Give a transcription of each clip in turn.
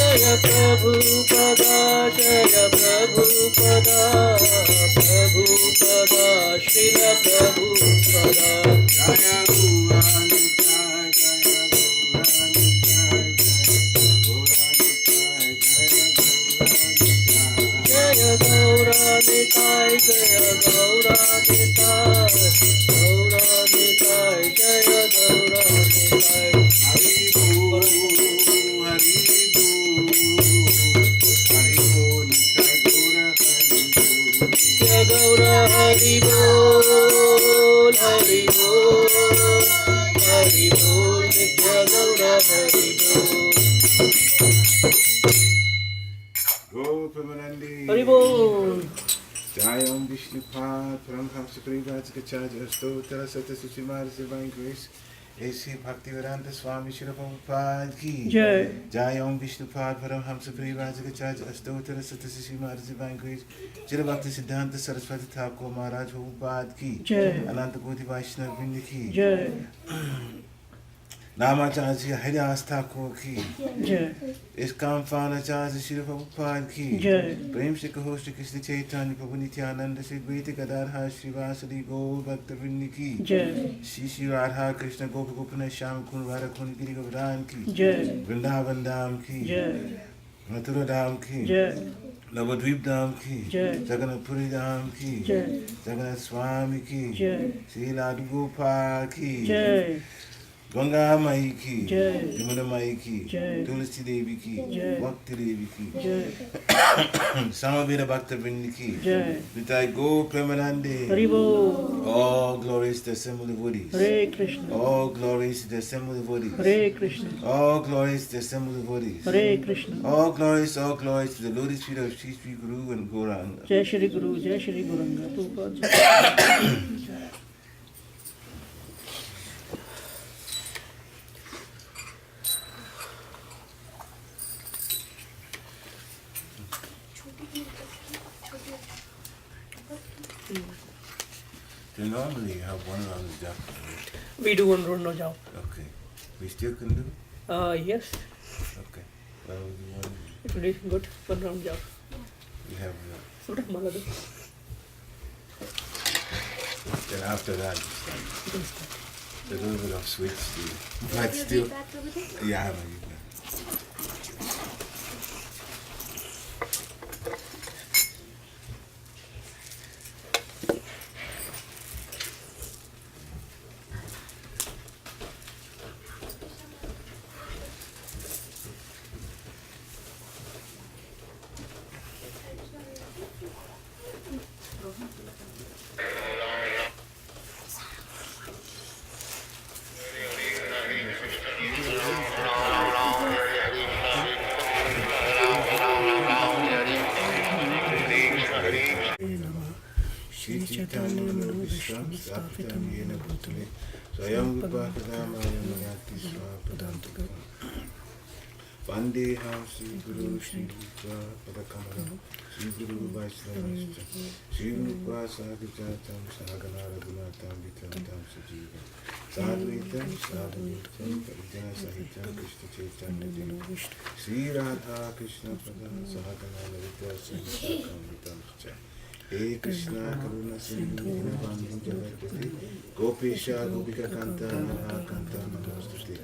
जय प्रभुपदा प्रभुपदा श्रील प्रभुपदा जय गौरानिताय जय गौरानिताय गौरानिताय जय गौरानिताय जय गौरा हरि बोल हरि बोल हरि बोल नित्य गौरा हरि बोल हरि बोल Jai Om Vishnupad Paramhamsa Parivajikacharya Stotra Sata Suchimara Divine Grace A.C. Bhakti Vriksha Swami Srila Prabhupada Ki जय Jai Om Vishnupad Paramhamsa Parivajikacharya Stotra Sata Suchimara Divine Grace Srila Bhakti Siddhanta Saraswati Thakur Maharaj Prabhupada Ki जय Ananta Koti Vaishnava Vrinda Ki जय Namacharya Haridas Thakur Ki जय Iskam Fanacharya Srila Prabhupada Ki जय Prem Shri Kaho Shri Krishna Chaitanya Prabhu Nityananda Shri Dvaita Gadadhar Shri Vasadi Gaur Bhakta Vrinda Ki जय Shri Shri Radha Krishna Gopa Gopinath Shyam Kund Radha Kund Giri Govardhan Ki जय Vrindavan Dham Ki जय Mathura Dham Ki जय Navadvip Dham Ki जय Jagannath Puri Dham Ki जय Jagannath Swami Ki जय Shri Ladu Gopal Ki जय Ganga Mai Ki जय Yamuna Mai Ki जय Tulsi Devi Ki जय Bhakti Devi Ki जय Samaveda Bhakta Vrinda Ki जय Vitai Go Premanande हरि बोल All glories to the assembled devotees. Hare Krishna All glories to the assembled devotees. Hare Krishna All glories to the assembled devotees. Hare Krishna All glories to the lotus feet of Sri Sri Guru and Gauranga. जय श्री गुरु जय Shri गुरंगा Prabhupada They normally have one round of japa. We do one round now जाओ Okay. We still can do? yes Okay. Well, you want it will be good one round जाओ we have थोड़ा माला दो then after that you start. A little bit of switch still. But still. Yeah, I know you can. Shri Chaitanya Manubhishtam Sthapitam Yena Bhutale Swayam Vipakadamaya Mayati Swapadantikam Vandeham Shri Guru Shri Rupa Padakamalam Shri Guru Vaishnavascha Shri Rupa Sagijatam Sagana Raghunatam Vitantam Sajivam Sadhvitam Sadhvitam Parijana Sahitam Krishna Chaitanya Devam Shri Radha Krishna Padam Sagana Lavita Sahitam Vitam Cha Hey Krishna Karuna Sindhu Dinabandhu Jagapati Gopesha Gopika Kanta Radha Kanta Namastuti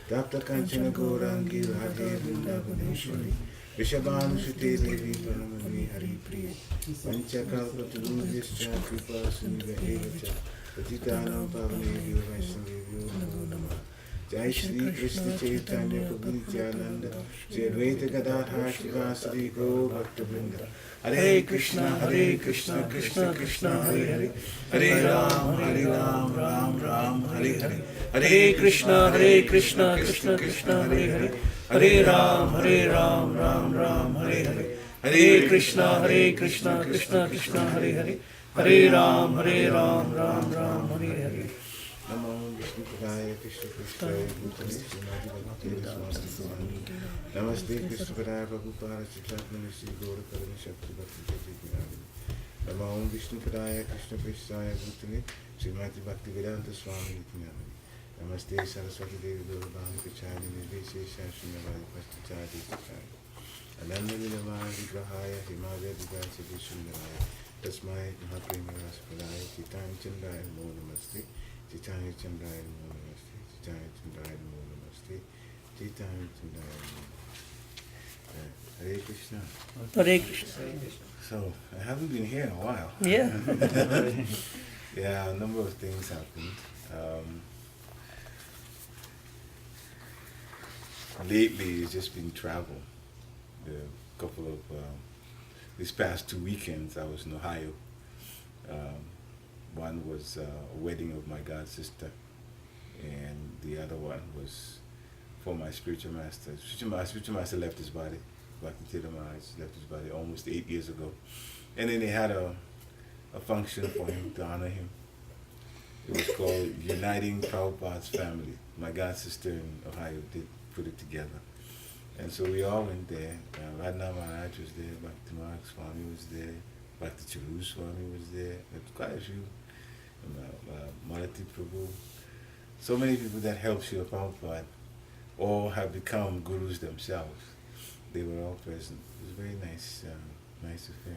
Tapta Kanchana Gaurangi Radhe Vrindavaneshwari Vishabhanu Sute Devi Pranamani Hari Priya Panchakalpa Tulubhyascha Kripa Suniva Evacha Patitanam Pavanebhyo Vaishnavebhyo Namo Namah Jai Shri Krishna Chaitanya Prabhu Nityananda Jai Advaita Gadadhar Shivasari Gaur Bhakta Vrinda Hare Krishna Krishna Krishna Hare Hare Hare Ram Ram Ram Hare Hare Hare Krishna Krishna Krishna Hare Hare Hare Ram Ram Hare Hare Hare Krishna Krishna Krishna Hare Hare Hare Ram Ram Hare Hare Namo Vishnu Padaya Krishna Prasthaya Bhutale Srimati Bhakti Swami Namaste Krishna Padaya Prabhupada Chitratmani Shri Gaura Karana Shakti Bhakti Jayajnani Namo Vishnu Padaya Krishna Prasthaya Bhutale Srimati Bhakti Vedanta Swami Nityananda Namaste Saraswati Devi Gaurabhani Pachari Nirveshe Shashri Navadi Pastachari Chachari Ananda Nilavaya Vigrahaya Himavya Divasa Vishundaraya Tasmai Mahapremya Raspalaya Chitanya Chandaya Namo Namaste Chitanya Chandaya Namo Namaste Chitanya Chandaya Namo Namaste Chitanya Chandaya Namo Namaste. Hare Krishna. Hare Krishna. So, I haven't been here in a while. Yeah. Yeah, a number of things happened. Lately, it's just been travel. The couple of, these past 2 weekends, I was in Ohio. One was a wedding of my god sister, and the other one was for my spiritual master. My spiritual master left his body. Bhakti Vriksha left his body almost 8 years ago. And then they had a function for him to honor him. It was called Uniting Prabhupada's Family. My god sister in Ohio did put it together. And so we all went there. Radha Maharaj was there, Bhakti Mark Swami was there, Bhakti Charu Swami was there. There was quite a few. Malati Prabhu. So many people that helped Srila Prabhupada all have become gurus themselves. They were all present. It was a very nice, nice affair.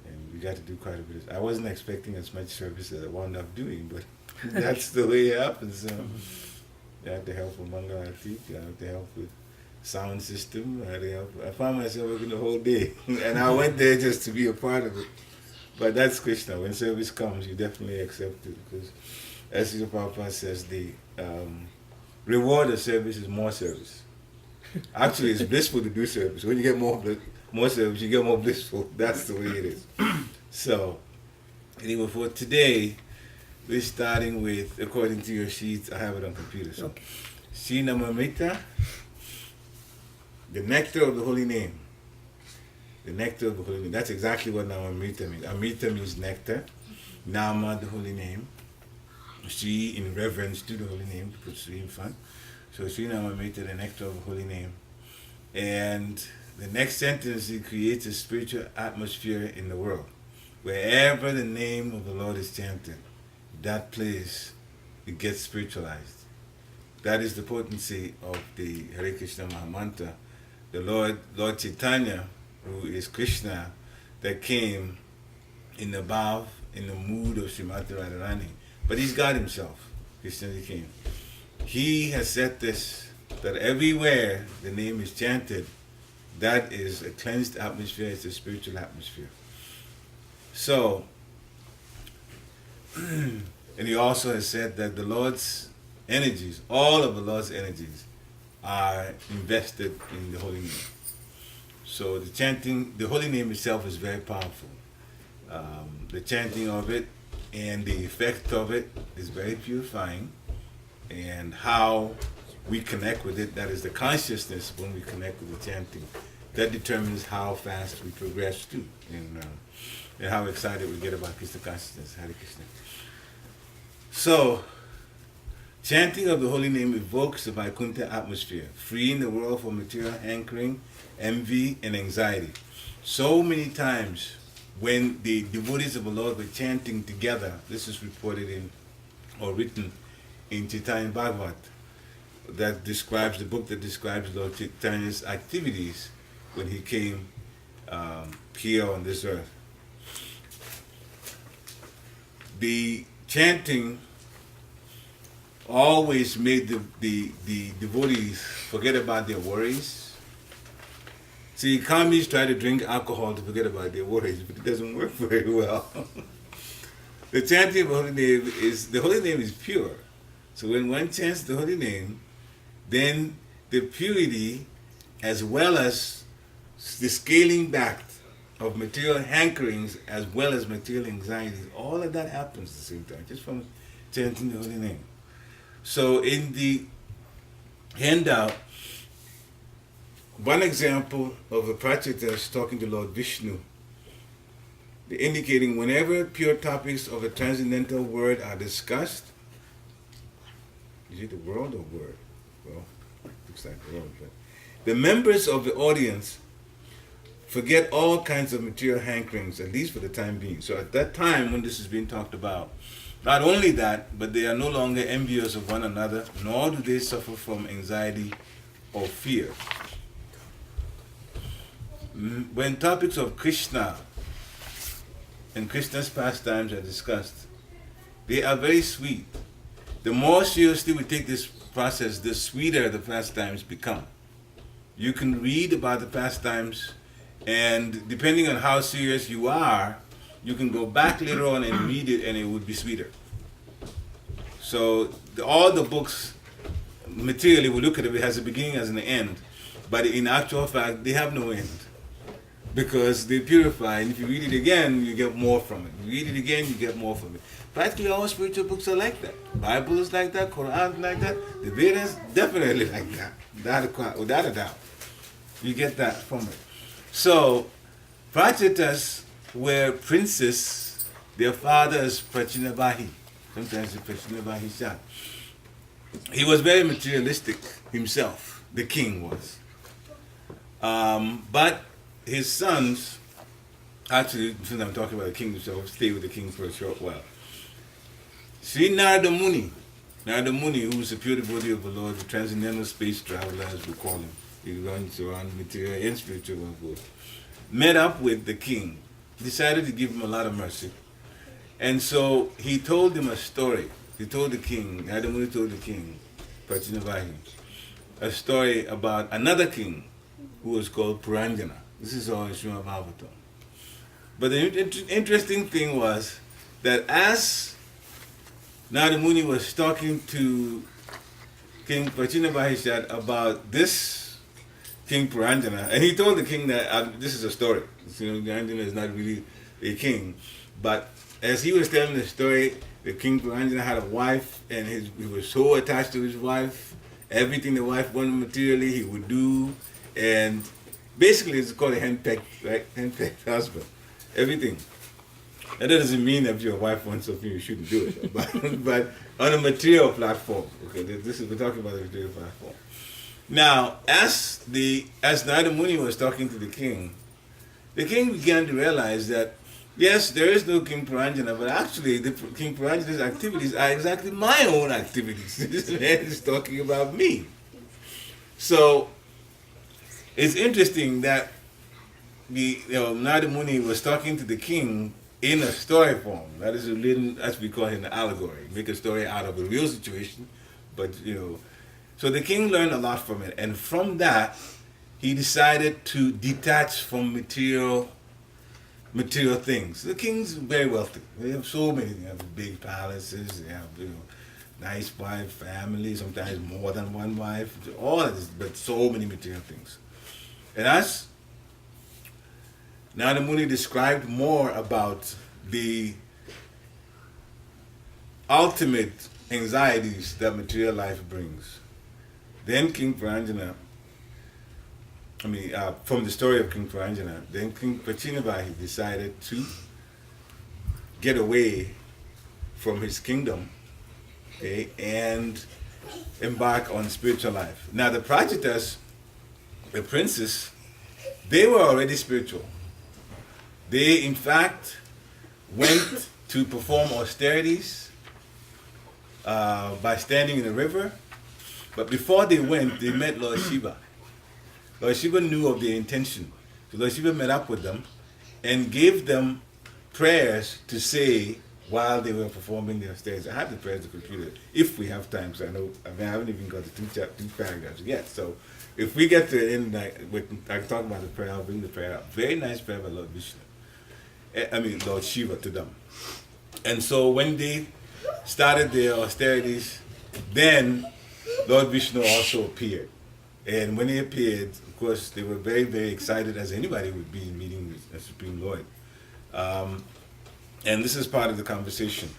And we got to do quite a bit. I wasn't expecting as much service as I wound up doing, but that's the way it happens. I had to help with Mangalarti, I had to help with sound system, I had to help. I found myself working the whole day. And I went there just to be a part of it. But that's Krishna. When service comes, you definitely accept it, because as Srila Prabhupada says, the reward of service is more service. Actually, it's blissful to do service. When you get more service, you get more blissful. That's the way it is. So, anyway, for today, we're starting with, according to your sheets, I have it on computer. So, okay. Shinamamita, the nectar of the holy name. The nectar of the holy name. That's exactly what Namamrita means. Amrita means nectar. Nama, the holy name. Shri, in reverence to the holy name, put Shri in front. So Sri Namamrita, the nectar of the holy name. And the next sentence, it creates a spiritual atmosphere in the world. Wherever the name of the Lord is chanted, that place, it gets spiritualized. That is the potency of the Hare Krishna Mahamantra. The Lord Chaitanya, who is Krishna, that came in the bhav, in the mood of Srimati Radharani. But he's God himself. Krishna came. He has said this, that everywhere the name is chanted, that is a cleansed atmosphere, it's a spiritual atmosphere. So, and he also has said that the Lord's energies, all of the Lord's energies, are invested in the holy name. So the chanting, the holy name itself is very powerful. The chanting of it and the effect of it is very purifying. And how we connect with it, that is the consciousness when we connect with the chanting, that determines how fast we progress too, and how excited we get about Krishna consciousness. Hare Krishna. So, chanting of the holy name evokes the Vaikuntha atmosphere, freeing the world from material hankering, envy, and anxiety. So many times when the devotees of the Lord were chanting together, this is reported in, or written in Chaitanya Bhagavat, that describes, the book that describes Lord Chaitanya's activities when he came here on this earth. The chanting always made the devotees forget about their worries. See, commies try to drink alcohol to forget about their worries, but it doesn't work very well. The chanting of the holy name is pure. So when one chants the holy name, then the purity as well as the scaling back of material hankerings as well as material anxieties, all of that happens at the same time, just from chanting the holy name. So in the handout, one example of a Prachitas talking to Lord Vishnu, indicating whenever pure topics of a transcendental word are discussed, is it the world or word? Well, looks like the world, but the members of the audience forget all kinds of material hankerings, at least for the time being. So at that time when this is being talked about, not only that, but they are no longer envious of one another, nor do they suffer from anxiety or fear. when topics of Krishna and Krishna's pastimes are discussed, they are very sweet. The more seriously we take this process, the sweeter the pastimes become. You can read about the pastimes, and depending on how serious you are, you can go back later on and read it, and it would be sweeter. So all the books, materially, we look at it, it has a beginning as an end, but in actual fact, they have no end, because they purify, and if you read it again, you get more from it. You read it again, you get more from it. Practically all spiritual books are like that. Bible is like that, Quran is like that, the Vedas definitely like that, without a doubt. You get that from it. So, Prachitas were princes, their father is Prachinavahi. Sometimes it's Prachinavahi Shah. He was very materialistic himself, the king was. But his sons, actually, since I'm talking about the king, so I'll stay with the king for a short while. Sri Narada Muni, who is a pure devotee of the Lord, the transcendental space traveler, as we call him, he runs around material and spiritual world, met up with the king, decided to give him a lot of mercy. And so he told him a story. He told the king, Narada Muni told the king, Prachinavahi, a story about another king who was called Puranjana. This is all in Srimad Bhagavatam. But the interesting thing was that as Narada Muni was talking to King Prachinavahi about this King Puranjana, and he told the king that this is a story. Puranjana is not really a king, but as he was telling the story, the King Puranjana had a wife, and he was so attached to his wife. Everything the wife wanted materially, he would do, and basically it's called a henpecked, right? Henpecked husband. Everything. That doesn't mean that if your wife wants something, you shouldn't do it. But on a material platform, okay, we're talking about the material platform. Now, as Narada Muni was talking to the king began to realize that, yes, there is no King Puranjana, but actually the King Puranjana's activities are exactly my own activities. This man is talking about me. So, it's interesting that Narada Muni was talking to the king in a story form. That is as we call it an allegory. Make a story out of a real situation, but so the king learned a lot from it, and from that, he decided to detach from material things. The king's very wealthy. They have so many things. They have big palaces. They have nice wife, family. Sometimes more than one wife. All of this, but so many material things. And as Narada Muni described more about the ultimate anxieties that material life brings, then King Puranjana, from the story of King Puranjana, then King Prachinavahi decided to get away from his kingdom, okay, and embark on spiritual life. Now the Prachitas, the princes, they were already spiritual. They, in fact, went to perform austerities by standing in the river. But before they went, they met Lord Shiva. Lord Shiva knew of their intention. So Lord Shiva met up with them and gave them prayers to say while they were performing their austerities. I have the prayers on the computer, if we have time, so I haven't even got the two paragraphs yet. So if we get to the end, I can talk about the prayer, I'll bring the prayer up. Very nice prayer by Lord Vishnu. Lord Shiva to them. And so when they started their austerities, then Lord Vishnu also appeared. And when he appeared, of course, they were very, very excited, as anybody would be meeting with the Supreme Lord. And this is part of the conversation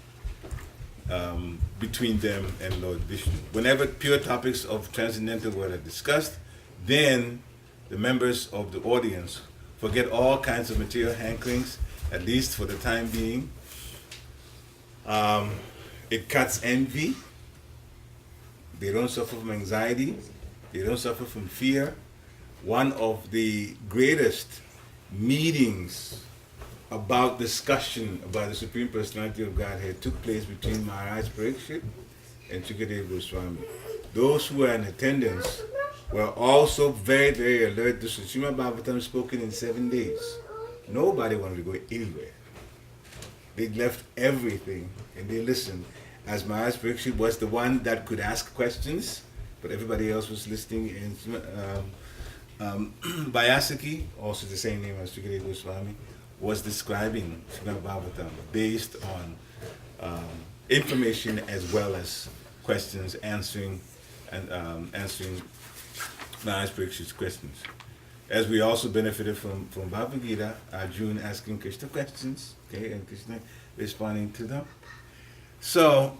between them and Lord Vishnu. Whenever pure topics of transcendental were discussed, then the members of the audience forget all kinds of material hankerings, at least for the time being. It cuts envy. They don't suffer from anxiety. They don't suffer from fear. One of the greatest meetings about discussion about the Supreme Personality of Godhead took place between Maharaj Vriksha and Sukadeva Goswami. Those who were in attendance were also very, very alert. The Srimad Bhagavatam is spoken in 7 days. Nobody wanted to go anywhere. They left everything and they listened. As Maharaj Vriksha was the one that could ask questions, but everybody else was listening. And Vyasaki, also the same name as Sukadeva Goswami, was describing Srimad Bhagavatam based on information as well as questions, answering Maharaj Vriksha's questions. As we also benefited from Bhagavad Gita, Arjuna asking Krishna questions, okay, and Krishna responding to them. So,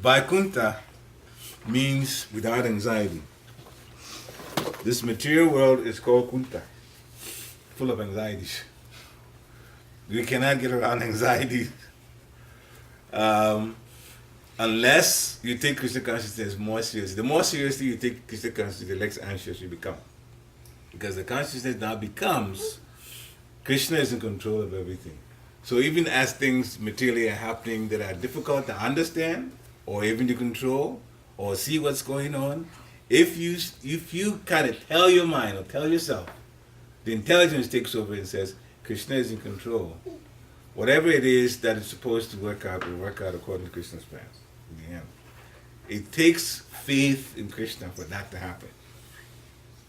Vaikuntha means without anxiety. This material world is called Kunta, full of anxieties. We cannot get around anxiety unless you take Krishna consciousness more seriously. The more seriously you take Krishna consciousness, the less anxious you become. Because the consciousness now becomes, Krishna is in control of everything. So even as things materially are happening that are difficult to understand, or even to control, or see what's going on, if you kind of tell your mind or tell yourself, the intelligence takes over and says, Krishna is in control. Whatever it is that is supposed to work out will work out according to Krishna's plans. In the end. It takes faith in Krishna for that to happen.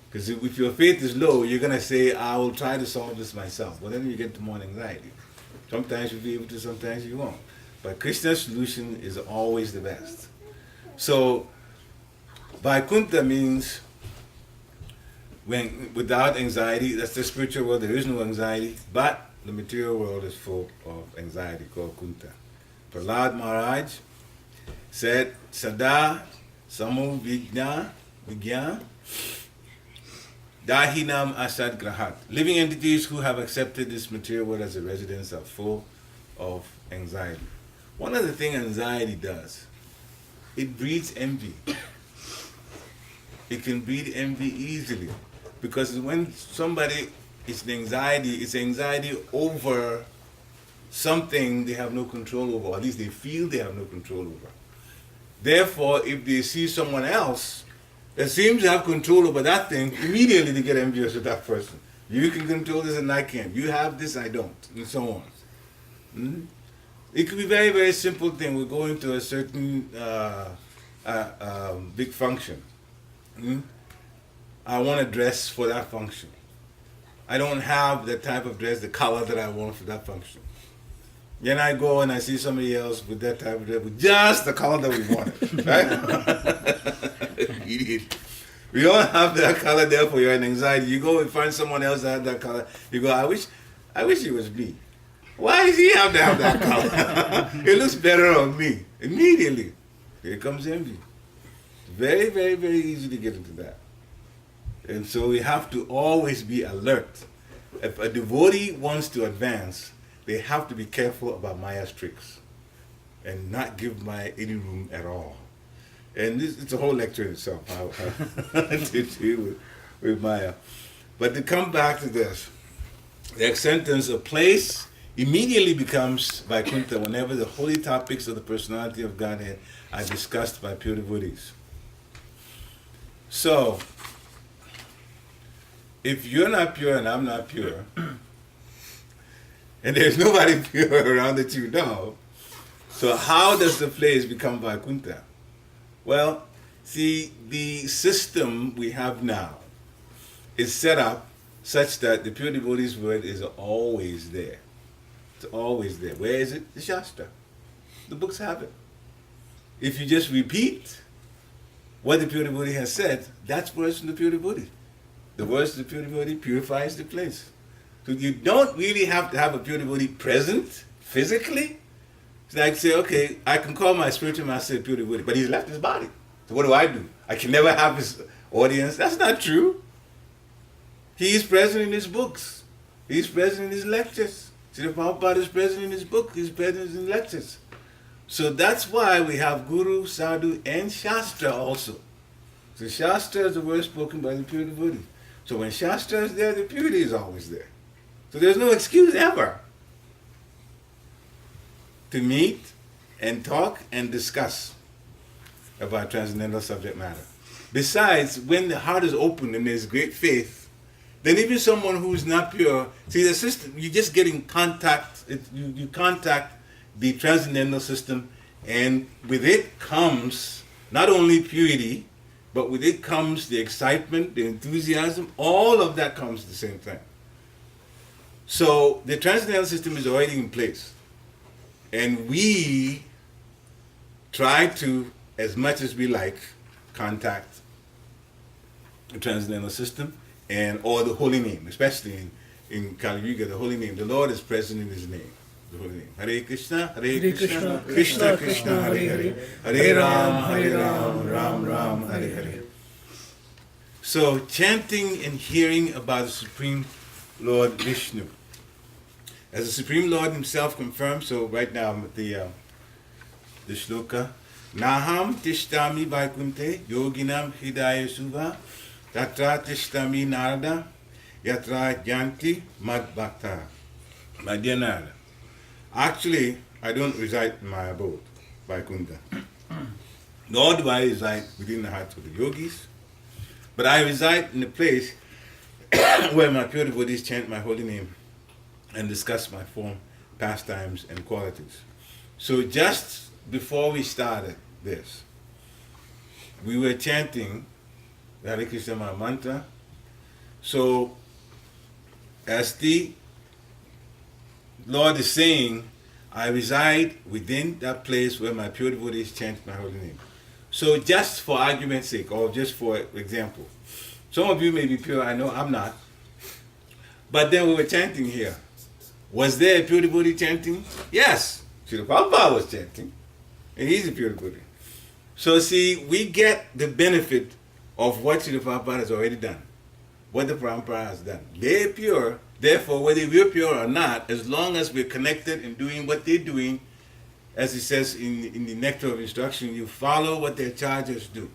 Because if your faith is low, you're going to say, I will try to solve this myself. Well, then you get to more anxiety. Sometimes you'll be able to, sometimes you won't. But Krishna's solution is always the best. So, Vaikuntha means without anxiety. That's the spiritual world. There is no anxiety. But the material world is full of anxiety, called Kunta. Prahlad Maharaj said, Sada Samu Vigna Dahinam Asad Grahat. Living entities who have accepted this material world as a residence are full of anxiety. One of the things anxiety does, it breeds envy. It can breed envy easily. Because when somebody is it's anxiety over something they have no control over, or at least they feel they have no control over. Therefore, if they see someone else that seems to have control over that thing, immediately they get envious of that person. You can control this and I can't. You have this, I don't, and so on. It could be very, very simple thing. We're going to a certain big function. I want to dress for that function. I don't have the type of dress, the color that I want for that function. Then I go and I see somebody else with that type of dress, with just the color that we wanted, right? Idiot. We don't have that color, therefore you're in anxiety. You go and find someone else that has that color. You go, I wish it was me. Why does he have to have that color? It looks better on me. Immediately, here comes envy. Very, very, very easy to get into that. And so we have to always be alert. If a devotee wants to advance, they have to be careful about Maya's tricks and not give Maya any room at all. And it's a whole lecture in itself, how to deal with Maya. But to come back to this, the acceptance of place immediately becomes Vaikuntha whenever the holy topics of the personality of Godhead are discussed by pure devotees. So, if you're not pure and I'm not pure, and there's nobody pure around that you know, so how does the place become Vaikuntha? Well, see, the system we have now is set up such that the pure devotee's word is always there. It's always there. Where is it? The Shastra. The books have it. If you just repeat what the pure devotee has said, that's words from the pure devotee. The words of the pure devotee purifies the place. So you don't really have to have a pure devotee present physically. It's like say, okay, I can call my spiritual master a pure devotee, but he's left his body. So what do? I can never have his audience. That's not true. He is present in his books. He's present in his lectures. See, the Prabhupada is present in his book. He's present in lectures. So that's why we have Guru, Sadhu, and Shastra also. So Shastra is the word spoken by the pure devotee. So when Shastra is there, the purity is always there. So there's no excuse ever to meet and talk and discuss. about transcendental subject matter. Besides, when the heart is open and there's great faith, then even someone who's not pure, see the system, you're just getting contact, you contact the transcendental system, and with it comes not only purity, but with it comes the excitement, the enthusiasm, all of that comes at the same time. So the transcendental system is already in place. And we try to, as much as we like, contact the transcendental system and or the holy name, especially in Kali Yuga, the holy name. The Lord is present in his name. The holy name. Hare Krishna, Hare Krishna, Krishna Krishna, Hare Hare, Hare Ram, Ram Ram, Hare Hare. So chanting and hearing about the Supreme Lord Vishnu. As the Supreme Lord himself confirmed, so right now I'm at the shloka. Naham tishtami vaikunte yoginam hidaya suva tatra tishtami narada yatra yanti mad bhakta. My dear Narada, actually I don't reside in my abode, Vaikunta. Nor do I reside within the hearts of the yogis, but I reside in a place where my pure devotees chant my holy name and discuss my form, pastimes, and qualities. So just before we started this, we were chanting the Hare Krishna Maha mantra. So as the Lord is saying, I reside within that place where my pure devotees chant my holy name. So just for argument's sake, or just for example, some of you may be pure, I know I'm not, but then we were chanting here. Was there a pure devotee chanting? Yes. Srila Prabhupada was chanting, and he's a pure devotee. So see, we get the benefit of what Srila Prabhupada has already done, what the Prabhupada has done. They're pure, therefore whether we're pure or not, as long as we're connected and doing what they're doing, as it says in the Nectar of Instruction, you follow what their chargers do.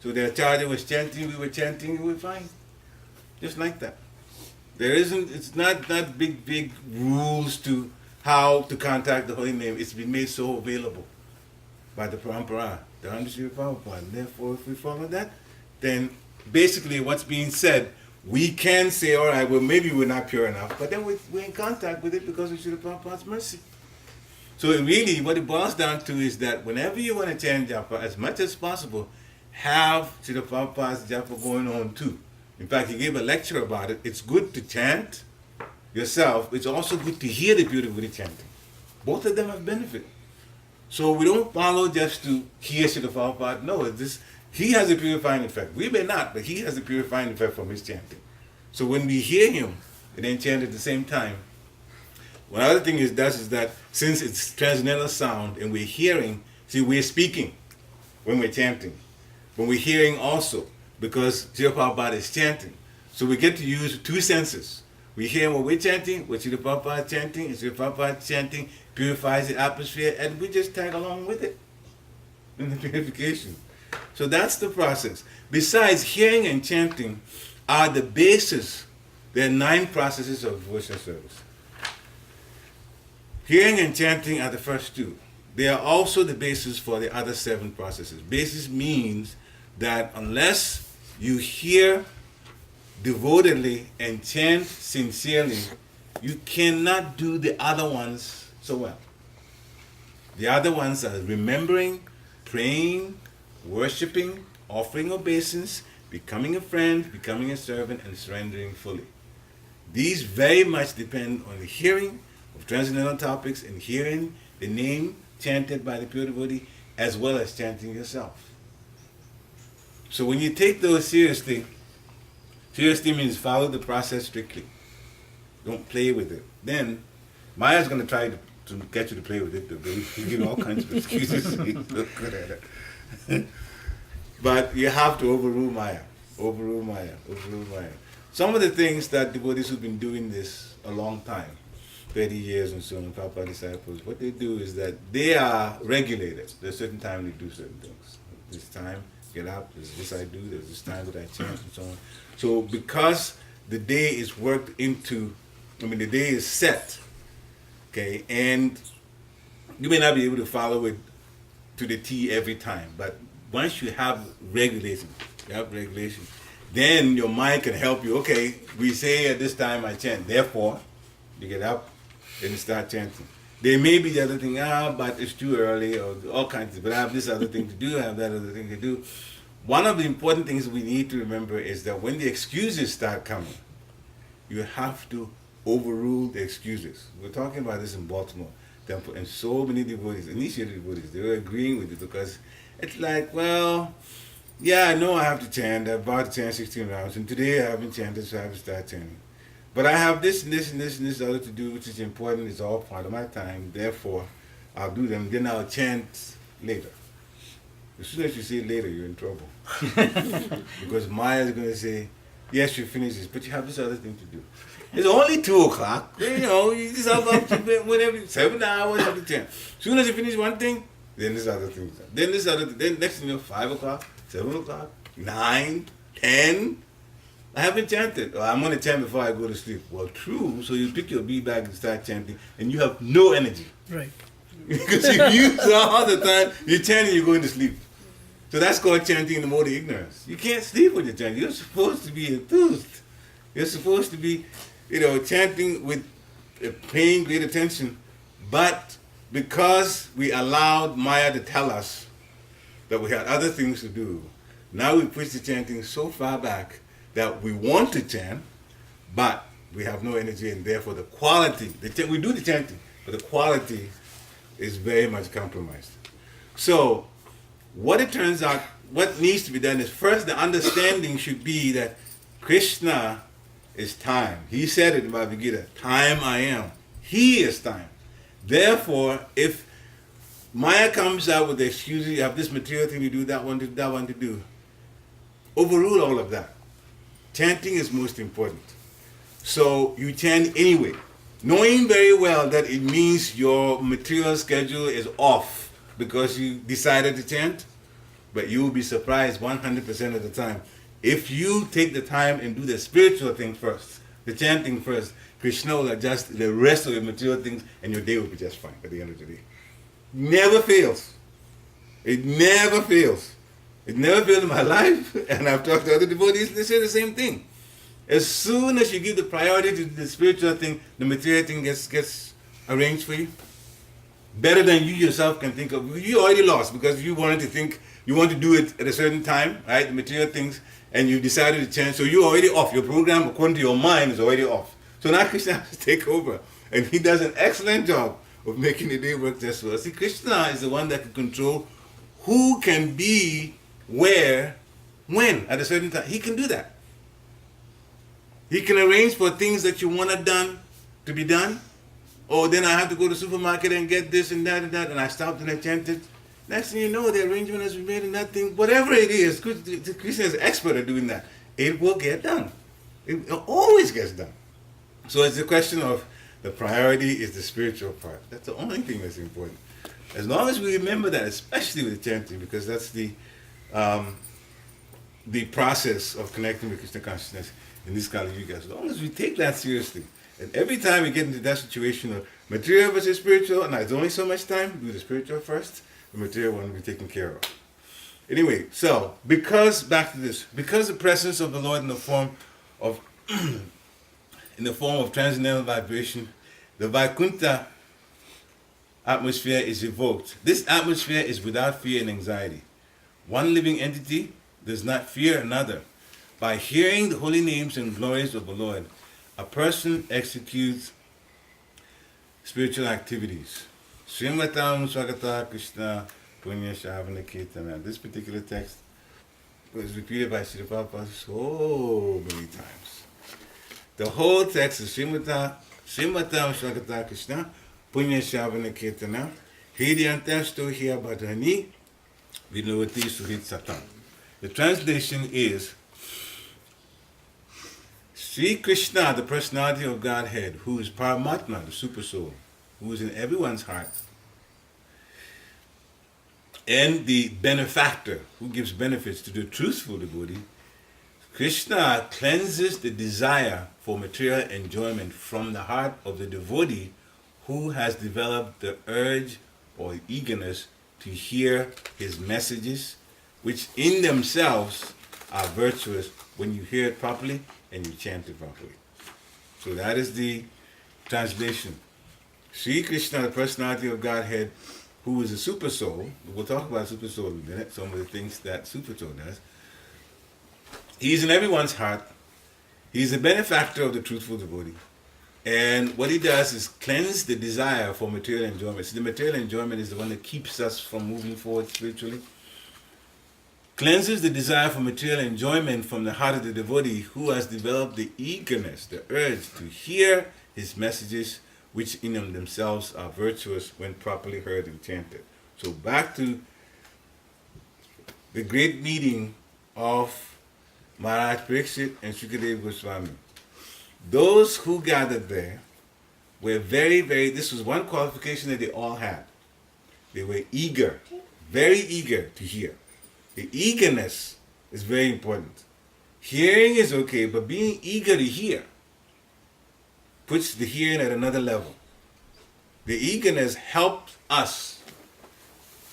So their charger was chanting, we were chanting, we were fine. Just like that. There isn't, it's not big rules to how to contact the holy name. It's been made so available by the Parampara, the Understood Prabhupada. And therefore, if we follow that, then basically what's being said, we can say, all right, well, maybe we're not pure enough, but then we're in contact with it because of Srila Prabhupada's mercy. So really, what it boils down to is that whenever you want to chant japa, as much as possible, have Srila Prabhupada's japa going on too. In fact, he gave a lecture about it. It's good to chant yourself. It's also good to hear the beautiful chanting. Both of them have benefit. So we don't follow just to hear Srila Prabhupada. No, he has a purifying effect. We may not, but he has a purifying effect from his chanting. So when we hear him and then chant at the same time, one other thing it does is that since it's transcendental sound and we're hearing, see, we're speaking when we're chanting. When we're hearing also, because Srila Prabhupada is chanting. So we get to use two senses. We hear what we're chanting, what Srila Prabhupada is chanting, and Srila Prabhupada chanting purifies the atmosphere, and we just tag along with it in the purification. So that's the process. Besides, hearing and chanting are the basis. There are 9 processes of devotional service. Hearing and chanting are the first 2. They are also the basis for the other 7 processes. Basis means that unless you hear devotedly and chant sincerely, you cannot do the other ones so well. The other ones are remembering, praying, worshipping, offering obeisance, becoming a friend, becoming a servant, and surrendering fully. These very much depend on the hearing of transcendental topics and hearing the name chanted by the pure devotee as well as chanting yourself. So when you take those seriously means follow the process strictly. Don't play with it. Then Maya's going to try to get you to play with it. He'll give all kinds of excuses. He's so good at it. But you have to overrule Maya. Overrule Maya. Overrule Maya. Some of the things that devotees who've been doing this a long time, 30 years and so on, Prabhupada disciples, what they do is that they are regulated. There's a certain time they do certain things. This time, get up, there's this I do, there's this time that I chant and so on. So because the day is worked into, the day is set, okay, and you may not be able to follow it to the T every time, but once you have regulation, then your mind can help you. Okay, we say at this time I chant. Therefore, you get up and you start chanting. There may be the other thing, but it's too early, or all kinds of, but I have this other thing to do, I have that other thing to do. One of the important things we need to remember is that when the excuses start coming, you have to overrule the excuses. We're talking about this in Baltimore Temple, and so many devotees, initiated devotees, they were agreeing with it because it's like, well, yeah, I know I have to chant. I'm about to chant 16 rounds, and today I haven't chanted, so I have to start chanting. But I have this and this and this and this other to do, which is important. It's all part of my time. Therefore, I'll do them. Then I'll chant later. As soon as you say later, you're in trouble. Because Maya is going to say, yes, you finished this, but you have this other thing to do. It's only 2 o'clock. You know, you just have up to whatever, 7 hours of the 10. As soon as you finish one thing, then this other thing. Then this other thing. Then next thing you know, 5 o'clock, 7 o'clock, 9, 10. I haven't chanted. Or I'm going to chant before I go to sleep. Well, true. So you pick your bead bag and start chanting, and you have no energy. Right. Because you use all the time, you're chanting, you're going to sleep. So that's called chanting in the mode of ignorance. You can't sleep when you're chanting. You're supposed to be enthused. You're supposed to be, chanting with paying great attention. But because we allowed Maya to tell us that we had other things to do, now we push the chanting so far back that we want to chant, but we have no energy, and therefore the quality, we do the chanting, but the quality is very much compromised. So what it turns out, what needs to be done is, first, the understanding should be that Krishna is time. He said it in Bhagavad Gita, time I am. He is time. Therefore, if Maya comes out with the excuses, you have this material thing to do, that one to do, overrule all of that. Chanting is most important. So you chant anyway, knowing very well that it means your material schedule is off because you decided to chant, but you will be surprised 100% of the time. If you take the time and do the spiritual thing first, the chanting first, Krishna will adjust the rest of the material things, and your day will be just fine at the end of the day. Never fails. It never fails. It never failed in my life, and I've talked to other devotees, they say the same thing. As soon as you give the priority to the spiritual thing, the material thing gets arranged for you. Better than you yourself can think of. You already lost because you wanted to think, you want to do it at a certain time, right? The material things, and you decided to change, so you're already off. Your program, according to your mind, is already off. So now Krishna has to take over, and he does an excellent job of making the day work just well. See, Krishna is the one that can control who can be where, when, at a certain time. He can do that. He can arrange for things that you want done to be done. Oh, then I have to go to the supermarket and get this and that, and I stopped and I chanted. Next thing you know, the arrangement has been made and that thing, whatever it is, Krishna is expert at doing that. It will get done. It always gets done. So it's a question of the priority is the spiritual part. That's the only thing that's important. As long as we remember that, especially with chanting, because that's the process of connecting with Krishna consciousness in this Kali Yuga. As long as we take that seriously, and every time we get into that situation of material versus spiritual, and there's only so much time, do the spiritual first, the material one will be taken care of. Anyway, so back to this, because the presence of the Lord in the form of transcendental vibration, the Vaikuntha atmosphere is evoked. This atmosphere is without fear and anxiety. One living entity does not fear another. By hearing the holy names and glories of the Lord, a person executes spiritual activities. Srimatam Swagata Krishna Punya Shavana Kirtana. This particular text was repeated by Srila Prabhupada so many times. The whole text is Srimatam Swagata Krishna Punya Shavana Kirtana Hridyantam Stohya Badhani Vinavati Suhit Satam. The translation is Sri Krishna, the personality of Godhead, who is Paramatma, the super soul, who is in everyone's heart, and the benefactor, who gives benefits to the truthful devotee. Krishna cleanses the desire for material enjoyment from the heart of the devotee who has developed the urge or eagerness to hear his messages, which in themselves are virtuous when you hear it properly and you chant it properly. So that is the translation. Sri Krishna, the personality of Godhead, who is a super soul, we'll talk about super soul in a minute, some of the things that super soul does. He's in everyone's heart. He's a benefactor of the truthful devotee. And what he does is cleanse the desire for material enjoyment. So the material enjoyment is the one that keeps us from moving forward spiritually. Cleanses the desire for material enjoyment from the heart of the devotee who has developed the eagerness, the urge to hear his messages, which in themselves are virtuous when properly heard and chanted. So back to the great meeting of Maharaj Pariksit and Shukadeva Goswami. Those who gathered there were very, this was one qualification that they all had. They were eager, very eager to hear. The eagerness is very important. Hearing is okay, but being eager to hear puts the hearing at another level. The eagerness helps us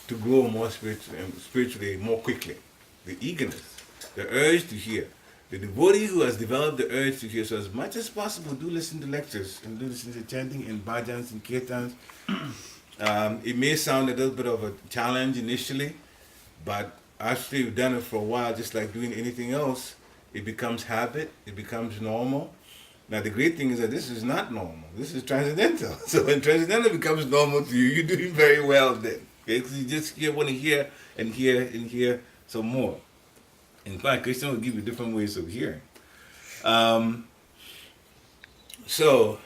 to grow more spiritually more quickly. The eagerness, the urge to hear. The devotee who has developed the urge to hear, so as much as possible, do listen to lectures and do listen to chanting and bhajans and kirtans. It may sound a little bit of a challenge initially, but after you've done it for a while, just like doing anything else, it becomes habit, it becomes normal. Now the great thing is that this is not normal. This is transcendental. So when transcendental becomes normal to you, you're doing very well then. Okay? Because you just want to hear and hear and hear some more. In fact, Krishna will give you different ways of hearing. So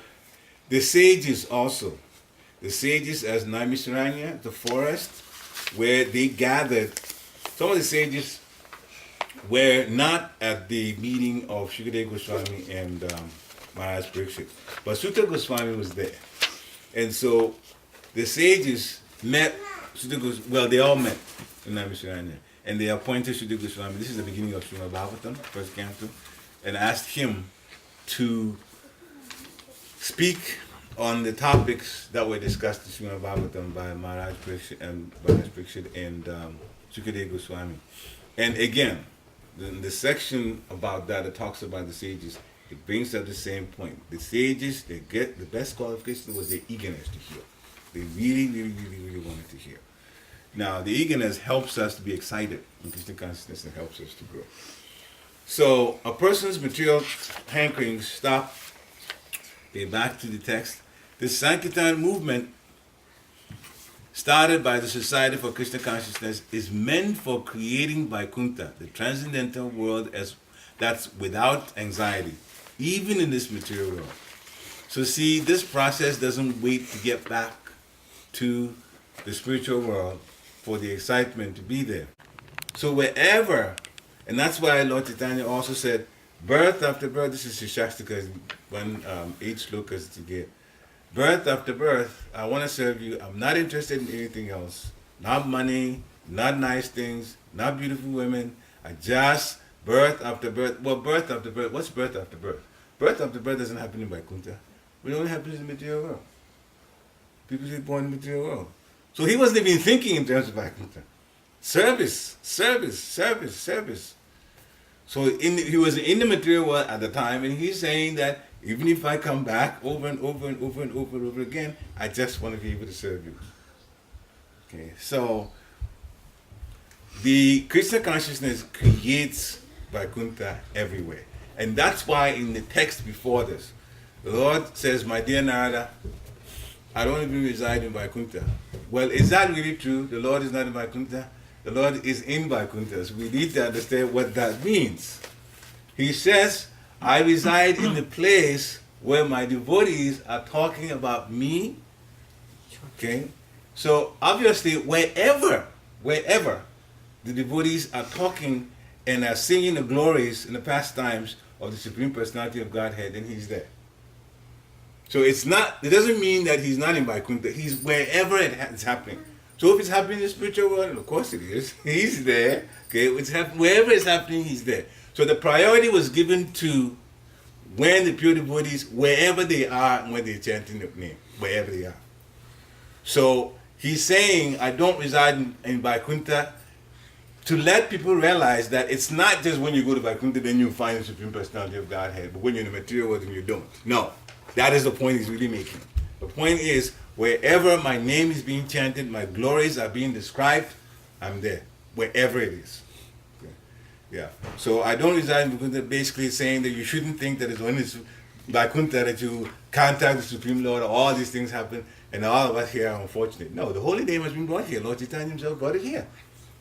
the sages also. The sages as Naimisharanya, the forest, where they gathered. Some of the sages were not at the meeting of Shukadeva Goswami and Maharaj Pariksit, but Sutta Goswami was there. And so the sages met Sutta Goswami, well, they all met in Naimisharanya, and they appointed Sutta Goswami, this is the beginning of Srimad Bhagavatam, first canto, and asked him to speak on the topics that were discussed in Srimad Bhagavatam by Maharaj Pariksit and Shukadeva Goswami. And again, the section about that talks about the sages, it brings up the same point. The sages, they get the best qualification was their eagerness to hear. They really wanted to hear. Now, the eagerness helps us to be excited in Krishna consciousness and helps us to grow. So, a person's material hankerings stop. Okay, back to the text. The Sankirtan movement, started by the Society for Krishna Consciousness, is meant for creating Vaikuntha, the transcendental world that's without anxiety, even in this material world. So see, this process doesn't wait to get back to the spiritual world for the excitement to be there. So wherever, and that's why Lord Chaitanya also said, birth after birth, this is Shastaka's 8 slokas to get. Birth after birth, I want to serve you. I'm not interested in anything else. Not money, not nice things, not beautiful women. I just, birth after birth. Well, birth after birth, what's birth after birth? Birth after birth doesn't happen in Vaikuntha. It only happens in the material world. People get born in the material world. So he wasn't even thinking in terms of Vaikuntha. Service. So he was in the material world at the time, and he's saying that even if I come back over and over again, I just want to be able to serve you. Okay, so the Krishna consciousness creates Vaikuntha everywhere. And that's why in the text before this, the Lord says, my dear Narada, I don't even reside in Vaikuntha. Well, is that really true? The Lord is not in Vaikuntha? The Lord is in Vaikuntha. So we need to understand what that means. He says, I reside in the place where my devotees are talking about me. Okay? So obviously, wherever the devotees are talking and are singing the glories and the pastimes of the Supreme Personality of Godhead, then he's there. So it doesn't mean that he's not in Vaikuntha. He's wherever it's happening. So if it's happening in the spiritual world, of course it is. He's there. Okay? Wherever it's happening, he's there. So the priority was given to when the pure devotees, wherever they are, when they're chanting the name, wherever they are. So he's saying, I don't reside in Vaikuntha to let people realize that it's not just when you go to Vaikuntha then you find the Supreme Personality of Godhead, but when you're in the material world and you don't. No, that is the point he's really making. The point is, wherever my name is being chanted, my glories are being described, I'm there, wherever it is. Okay. Yeah. So I don't reside in Vaikuntha, basically saying that you shouldn't think that it's when it's Vaikuntha that you contact the Supreme Lord, all these things happen, and all of us here are unfortunate. No, the holy name has been brought here. Lord Chaitanya himself brought it here.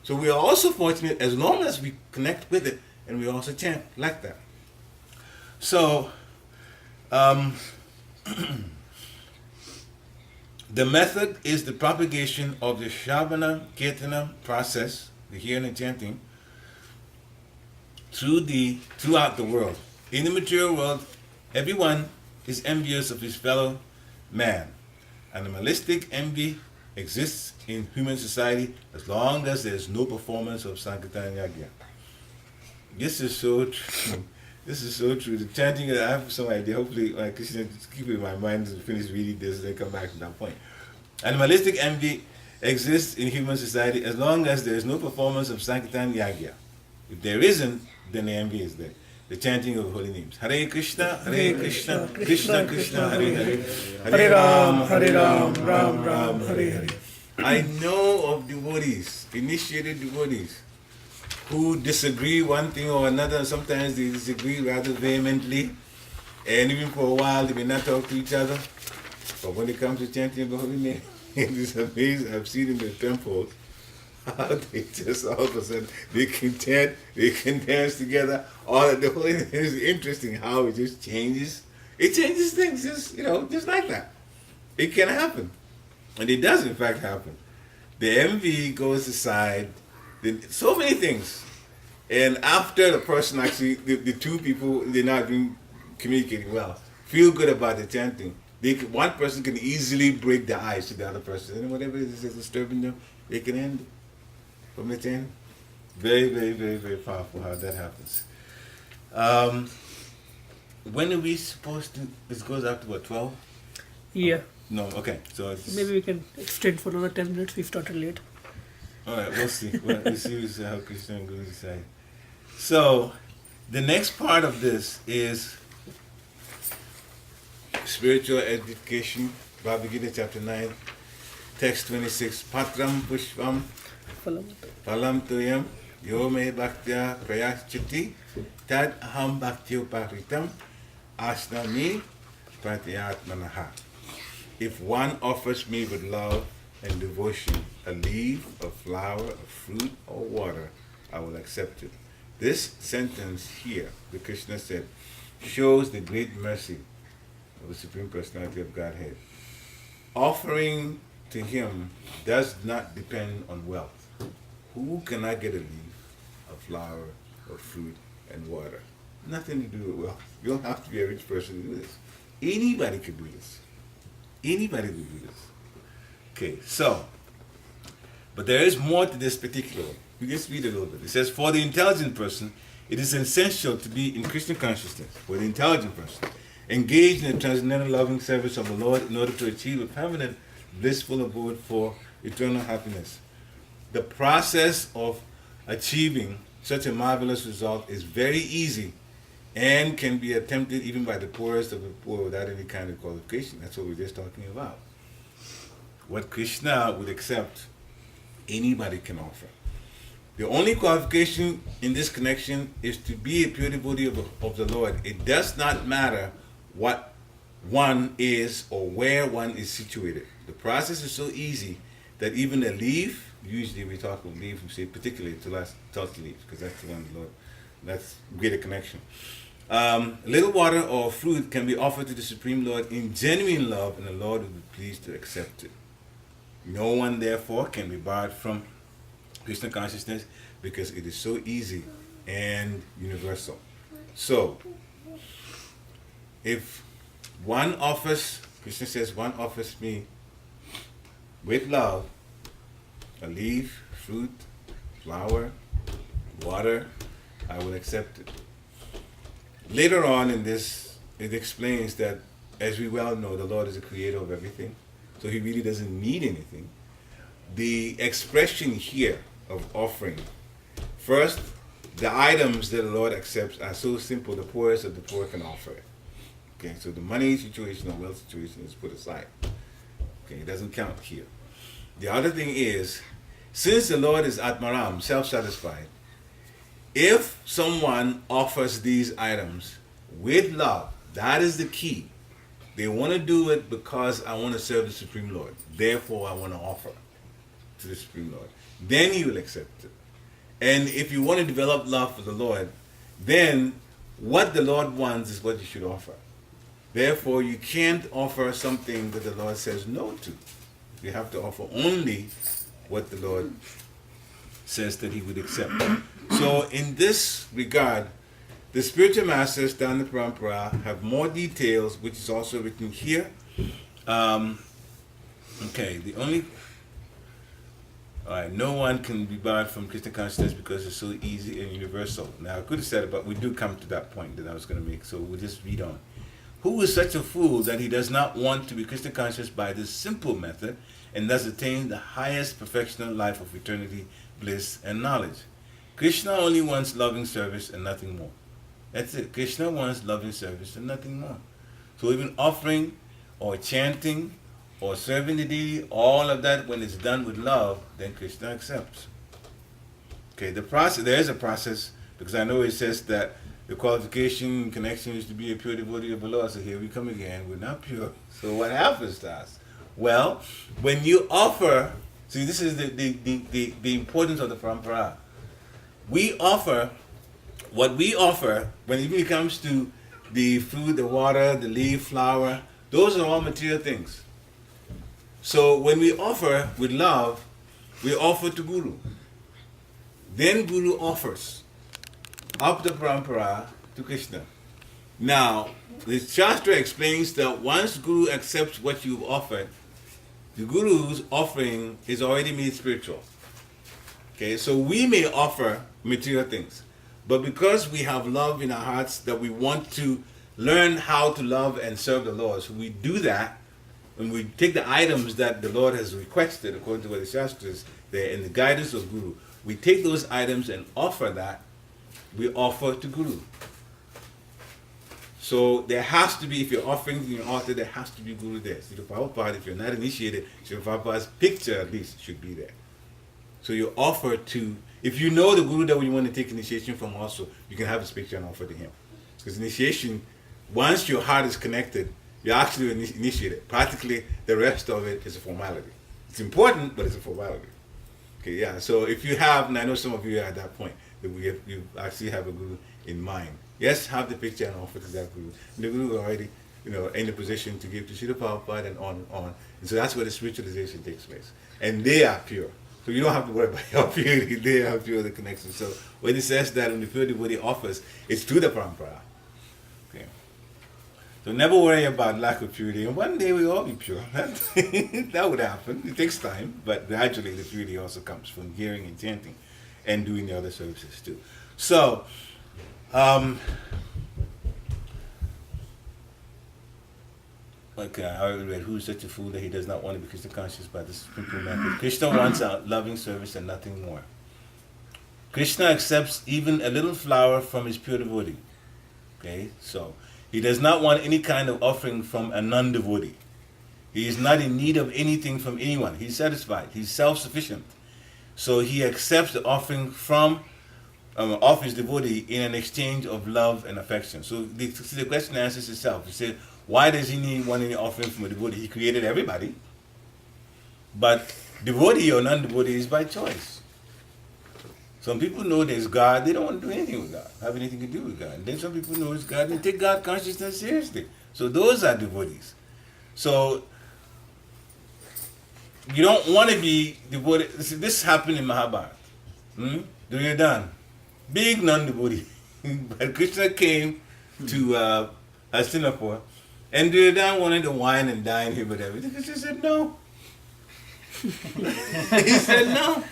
So we are also fortunate as long as we connect with it and we also chant like that. So, the method is the propagation of the Shravana Kirtana process, the hearing and chanting, throughout the world. In the material world, everyone is envious of his fellow man. Animalistic envy exists in human society as long as there is no performance of Sankirtan Yagya. This is so true. This is so true. The chanting, I have some idea. Hopefully, Krishna, keep it in my mind to finish reading this and then come back to that point. Animalistic envy exists in human society as long as there is no performance of Sankirtan Yagya. If there isn't, then the envy is there. The chanting of holy names. Hare Krishna, Krishna Krishna, Hare Hare. Hare Ram, Ram Ram, Hare Hare. I know of devotees, initiated devotees, who disagree one thing or another. Sometimes they disagree rather vehemently, and even for a while they may not talk to each other. But when it comes to chanting the holy name, it is amazing. I've seen in the temples how they just all of a sudden they can chant, they can dance together. All of the holy name is interesting how it just changes. It changes things, just like that. It can happen, and it does in fact happen. The envy goes aside. So many things, and after the person actually, the two people, they're not being communicating well, feel good about the chanting. One person can easily break the ice to the other person, and whatever is disturbing them, they can end from the chanting. Very, very, very, very powerful how that happens. When are we supposed to? This goes up to what, 12? Yeah. No, okay. So Maybe we can extend for another 10 minutes. We started late. All right, we'll see. We'll see how Krishna and Guru decide. So, the next part of this is spiritual education. Bhagavad Gita, chapter 9, text 26. Patram pushpam phalam tuyam yo me bhaktya prayaschiti tad aham bhakti upakritam asnami pratyatmanaha. If one offers me with love and devotion a leaf, a flower, a fruit, or water, I will accept it. This sentence here, the Krishna said, shows the great mercy of the Supreme Personality of Godhead. Offering to him does not depend on wealth. Who cannot get a leaf, a flower, or fruit, and water? Nothing to do with wealth. You don't have to be a rich person to do this. Anybody can do this. Anybody will do this. Okay, so, but there is more to this particular one. We just read a little bit. It says, for the intelligent person, it is essential to be in Krishna consciousness. For the intelligent person, engaged in the transcendental loving service of the Lord in order to achieve a permanent blissful abode for eternal happiness. The process of achieving such a marvelous result is very easy and can be attempted even by the poorest of the poor without any kind of qualification. That's what we're just talking about. What Krishna would accept, anybody can offer. The only qualification in this connection is to be a pure devotee of the Lord. It does not matter what one is or where one is situated. The process is so easy that even a leaf, usually we talk of leaf, we say particularly to tulsi leaves, because that's the one the Lord, that's greater connection. Little water or fruit can be offered to the Supreme Lord in genuine love, and the Lord will be pleased to accept it. No one, therefore, can be barred from Krishna consciousness because it is so easy and universal. So, if one offers, Krishna says, one offers me with love a leaf, fruit, flower, water, I will accept it. Later on in this, it explains that, as we well know, the Lord is the creator of everything, so he really doesn't need anything. The expression here of offering First, the items that the Lord accepts are so simple, the poorest of the poor can offer it. Okay, so the money situation or wealth situation is put aside. Okay, it doesn't count here. The other thing is, since the Lord is Atmaram, self-satisfied, if someone offers these items with love, that is the key. They want to do it because I want to serve the Supreme Lord. Therefore, I want to offer to the Supreme Lord. Then He will accept it. And if you want to develop love for the Lord, then what the Lord wants is what you should offer. Therefore, you can't offer something that the Lord says no to. You have to offer only what the Lord says that He would accept. So in this regard, the spiritual masters down the Parampara have more details, which is also written here. No one can be barred from Krishna consciousness because it's so easy and universal. Now, I could have said it, but we do come to that point that I was going to make, so we'll just read on. Who is such a fool that he does not want to be Krishna conscious by this simple method and thus attain the highest perfectional life of eternity, bliss, and knowledge? Krishna only wants loving service and nothing more. That's it. Krishna wants loving service and nothing more. So even offering or chanting or serving the deity, all of that, when it's done with love, then Krishna accepts. Okay, there is a process, because I know it says that the qualification connection is to be a pure devotee of the Lord. So here we come again, we're not pure. So what happens to us? Well, when you offer, see, this is the importance of the parampara. We offer, what we offer, when it comes to the food, the water, the leaf, flower, those are all material things. So when we offer with love, we offer to Guru. Then Guru offers up the parampara to Krishna. Now, the Shastra explains that once Guru accepts what you've offered, the Guru's offering is already made spiritual. Okay, so we may offer material things, but because we have love in our hearts that we want to learn how to love and serve the Lord, so we do that, and we take the items that the Lord has requested according to what the Shastras there in the guidance of Guru, we take those items and offer that, we offer to Guru. So there has to be, if you're offering to your altar, there has to be Guru there. So the Prabhupada, if you're not initiated, Srila Prabhupada's picture at least should be there. So you offer to, if you know the Guru that you want to take initiation from also, you can have his picture and offer to him. Because initiation, once your heart is connected, you're actually initiated. Practically, the rest of it is a formality. It's important, but it's a formality. Okay, yeah. So if you have, and I know some of you are at that point, that you actually have a Guru in mind. Yes, have the picture and offer to that Guru. And the Guru is already, in a position to give to Srila Prabhupada and on and on. And so that's where the spiritualization takes place. And they are pure. So you don't have to worry about your purity. They are pure, the connection. So when it says that when the pure devotee offers, it's to the parampara. Okay. So never worry about lack of purity. And one day we'll all be pure. That would happen. It takes time, but gradually the purity also comes from hearing and chanting and doing the other services too. So, okay, I already read, who is such a fool that he does not want to be Krishna conscious by this simple method? Krishna wants a loving service and nothing more. Krishna accepts even a little flower from his pure devotee. Okay, so he does not want any kind of offering from a non-devotee. He is not in need of anything from anyone. He's satisfied. He's self-sufficient. So he accepts the offering from of his devotee in an exchange of love and affection. So the question answers itself. He said, why does he want any offering from a devotee? He created everybody. But devotee or non-devotee is by choice. Some people know there's God, they don't want to do anything with God, have anything to do with God. And then some people know it's God, and take God consciousness seriously. So those are devotees. So you don't want to be devoted. This happened in Mahabharata. Duryodhana, big non-devotee. But Krishna came to Hastinapur, and Duryodhana wanted to wine and dine him with everything. Krishna said no. He said no.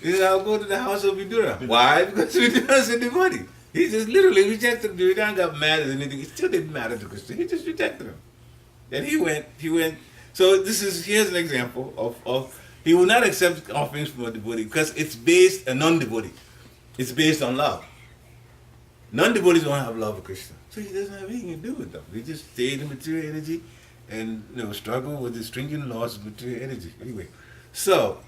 He said, I'll go to the house of Vidura. Why? Because Vidura is a devotee. He just literally rejected him. Duryodhana got mad at anything. It still didn't matter to Krishna. He just rejected him. Then he went. So here's an example of he will not accept offerings from a devotee because it's based a non-devotee. It's based on love. Non-devotees don't have love for Krishna. So he doesn't have anything to do with them. They just stay in material energy and struggle with the stringent laws of material energy. Anyway, so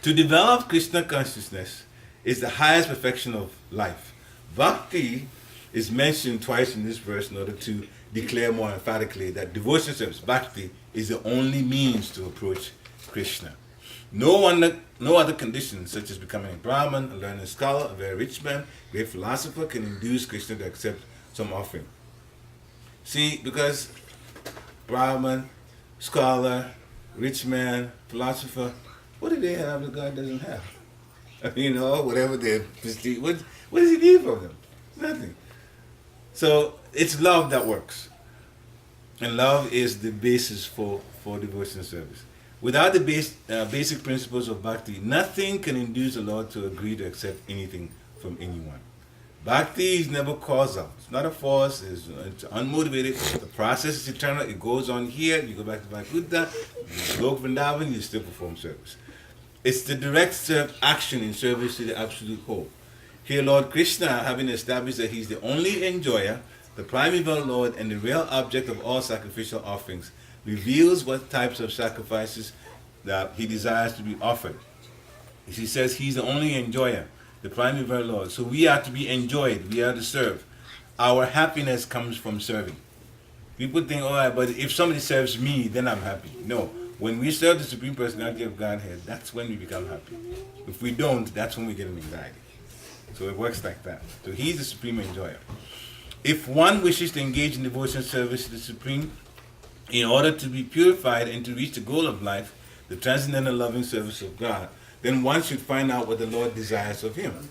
to develop Krishna consciousness is the highest perfection of life. Bhakti is mentioned twice in this verse in order to declare more emphatically that devotion service, bhakti, is the only means to approach Krishna. No other conditions, such as becoming a Brahmin, a learned scholar, a very rich man, great philosopher, can induce Krishna to accept some offering. See, because Brahmin, scholar, rich man, philosopher, what do they have that God doesn't have? Whatever their prestige, what does he need from them? Nothing. So it's love that works. And love is the basis for devotion service. Without the basic principles of bhakti, nothing can induce the Lord to agree to accept anything from anyone. Bhakti is never causal. It's not a force. It's unmotivated. The process is eternal. It goes on here. You go back to Vaikuntha. You go to Vrindavan. You still perform service. It's the direct action in service to the absolute whole. Here, Lord Krishna, having established that He's the only enjoyer, the primeval Lord, and the real object of all sacrificial offerings, reveals what types of sacrifices that He desires to be offered. He says He's the only enjoyer, the primeval Lord. So we are to be enjoyed. We are to serve. Our happiness comes from serving. People think, all right, but if somebody serves me, then I'm happy. No. When we serve the Supreme Personality of Godhead, that's when we become happy. If we don't, that's when we get an anxiety. So it works like that. So He's the Supreme Enjoyer. If one wishes to engage in devotion service to the Supreme, in order to be purified and to reach the goal of life, the transcendental loving service of God, then one should find out what the Lord desires of him.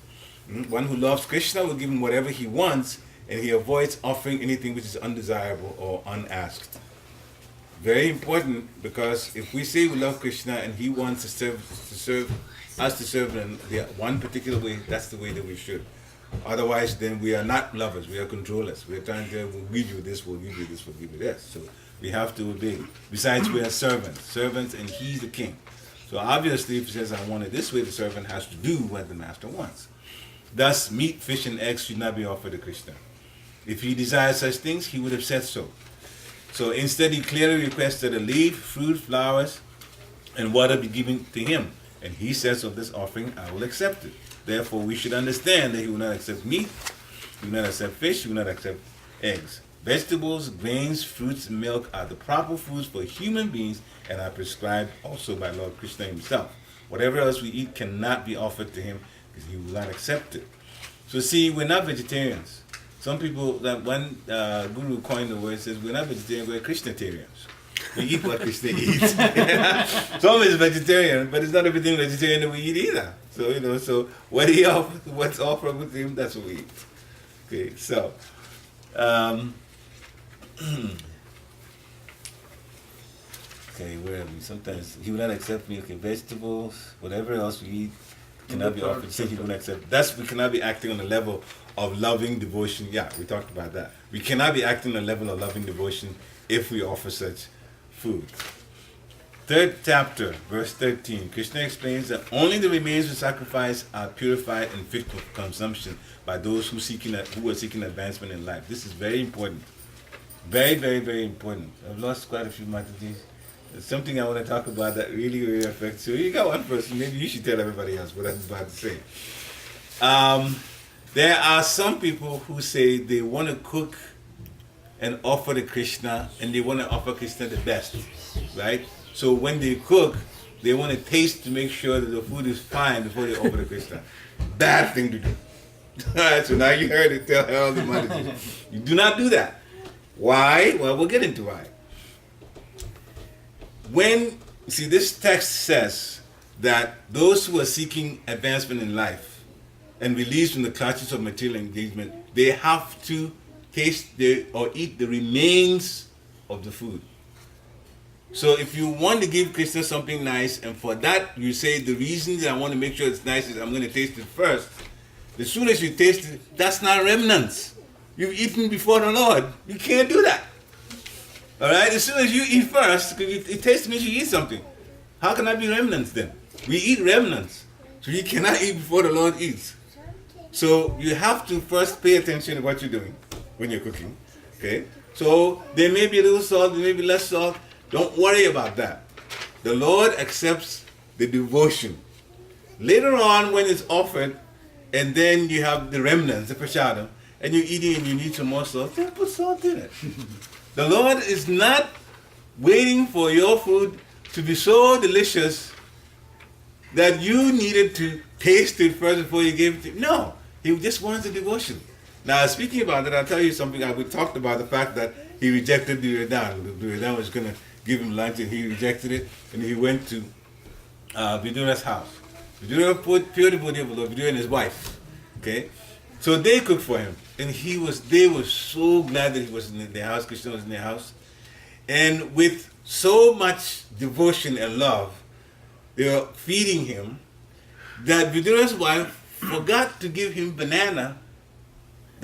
One who loves Krishna will give him whatever he wants, and he avoids offering anything which is undesirable or unasked. Very important, because if we say we love Krishna and He wants us to serve in one particular way, that's the way that we should. Otherwise, then we are not lovers. We are controllers. We are trying to, we'll give you this, we'll give you this, we'll give you this. So we have to obey. Besides, we are servants, and He's the king. So obviously, if He says, I want it this way, the servant has to do what the master wants. Thus, meat, fish, and eggs should not be offered to Krishna. If He desired such things, He would have said so. So instead, He clearly requests that a leaf, fruit, flowers, and water be given to Him. And He says, of this offering, I will accept it. Therefore, we should understand that He will not accept meat, He will not accept fish, He will not accept eggs. Vegetables, grains, fruits, and milk are the proper foods for human beings and are prescribed also by Lord Krishna Himself. Whatever else we eat cannot be offered to Him because He will not accept it. So see, we're not vegetarians. Some people, that one guru coined the word, says we're not vegetarians, we're Krishnatarians. We eat what Krishna eats. Some is vegetarian, but it's not everything vegetarian that we eat either. So, so what's offered with Him, that's what we eat. Okay, so, okay, where are we? Sometimes He will not accept me. Okay, vegetables, whatever else we eat cannot be offered. He will not accept. That's, we cannot be acting on the level of loving devotion. Yeah, we talked about that. We cannot be acting on the level of loving devotion if we offer such food. 3rd chapter, verse 13. Krishna explains that only the remains of sacrifice are purified and fit for consumption by those who are seeking advancement in life. This is very important. Very, very, very important. I've lost quite a few Matatis. There's something I want to talk about that really, really affects you. You got one person, maybe you should tell everybody else what I'm about to say. There are some people who say they want to cook and offer to Krishna, and they want to offer Krishna the best, right? So when they cook, they want to taste to make sure that the food is fine before they offer to Krishna. Bad thing to do. Alright, so now you heard it, tell all the Matatis. You do not do that. Why? Well, we'll get into why. See, this text says that those who are seeking advancement in life and release from the clutches of material engagement, they have to taste or eat the remains of the food. So if you want to give Krishna something nice, and for that you say the reason that I want to make sure it's nice is I'm going to taste it first, as soon as you taste it, that's not remnants. You've eaten before the Lord. You can't do that. Alright? As soon as you eat first, because it tastes means you eat something. How can that be remnants then? We eat remnants. So you cannot eat before the Lord eats. So you have to first pay attention to what you're doing when you're cooking. Okay? So there may be a little salt, there may be less salt. Don't worry about that. The Lord accepts the devotion. Later on, when it's offered, and then you have the remnants, the prashadam, and you're eating and you need some more salt, then put salt in it. The Lord is not waiting for your food to be so delicious that you needed to taste it first before you gave it to him. No, he just wants the devotion. Now, speaking about that, I'll tell you something. We talked about the fact that he rejected the Redan. The Redan was going to give him lunch, and he rejected it, and he went to Vidura's house. Vidura put purity body of the Lord, Vidura and his wife. Okay? So they cooked for him, and they were so glad that he was in their house, Krishna was in their house. And with so much devotion and love, they were feeding him, that Vidura's wife forgot to give him the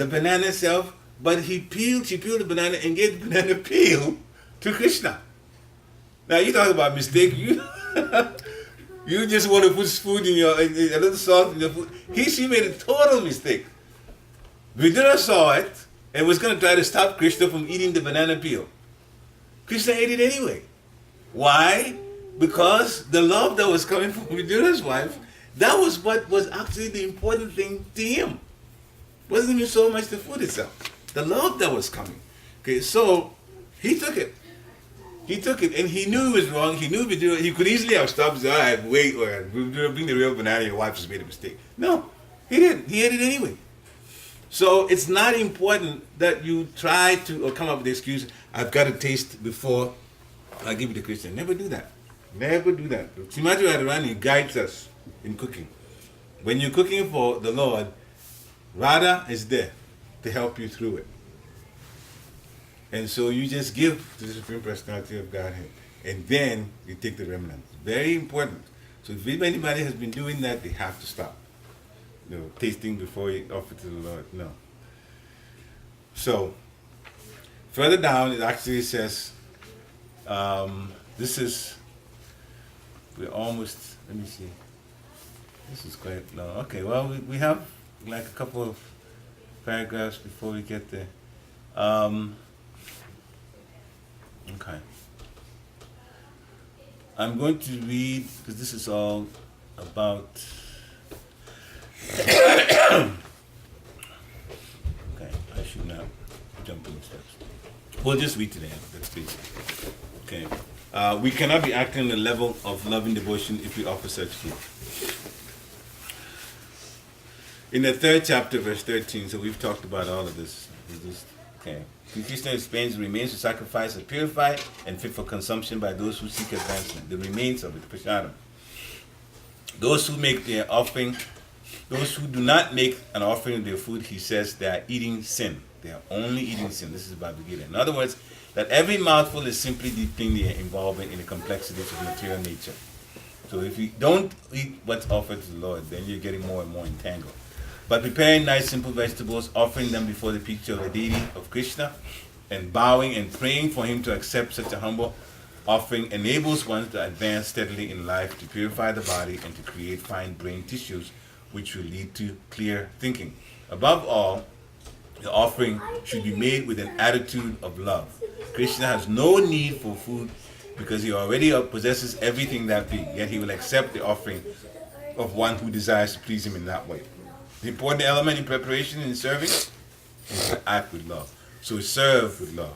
banana itself, but she peeled the banana and gave the banana peel to Krishna. Now you talk about mistake, you just want to put food in a little salt in your food. She made a total mistake. Vidura saw it and was going to try to stop Krishna from eating the banana peel. Krishna ate it anyway. Why? Because the love that was coming from Vidura's wife, that was what was actually the important thing to him. It wasn't even so much the food itself. The love that was coming. Okay, so he took it. He took it, and he knew he was wrong. He knew Vidura. He could easily have stopped and said, all right, wait, or Vidura, bring the real banana, your wife just made a mistake. No, he didn't. He ate it anyway. So it's not important that you try to or come up with the excuse, I've got to taste before I give it to Krishna. Never do that. Never do that. Srimati Radharani guides us in cooking. When you're cooking for the Lord, Radha is there to help you through it. And so you just give to the Supreme Personality of Godhead. And then you take the remnants. Very important. So if anybody has been doing that, they have to stop. Tasting before you offer to the Lord. No. So, further down, it actually says, we're almost, let me see. This is quite long. Okay, well, we have like a couple of paragraphs before we get there. Okay. I'm going to read, because this is all about... Okay, I should not jump in the steps. We'll just read to the end. That's basic. Okay. We cannot be acting on the level of loving devotion if we offer such food. In the 3rd chapter, verse 13, so we've talked about all of this. Okay. Krishna explains the remains of sacrifice are purified and fit for consumption by those who seek advancement. The remains of it, prashadam. Those who make their offering, those who do not make an offering of their food, he says, they are eating sin. They are only eating sin. This is Bhakti Vriksha. In other words, that every mouthful is simply deepening their involvement in the complexities of material nature. So if you don't eat what's offered to the Lord, then you're getting more and more entangled. But preparing nice simple vegetables, offering them before the picture of the deity of Krishna, and bowing and praying for him to accept such a humble offering enables one to advance steadily in life, to purify the body, and to create fine brain tissues, which will lead to clear thinking. Above all, the offering should be made with an attitude of love. Krishna has no need for food because he already possesses everything that be, yet he will accept the offering of one who desires to please him in that way. The important element in preparation and serving is to act with love. So serve with love.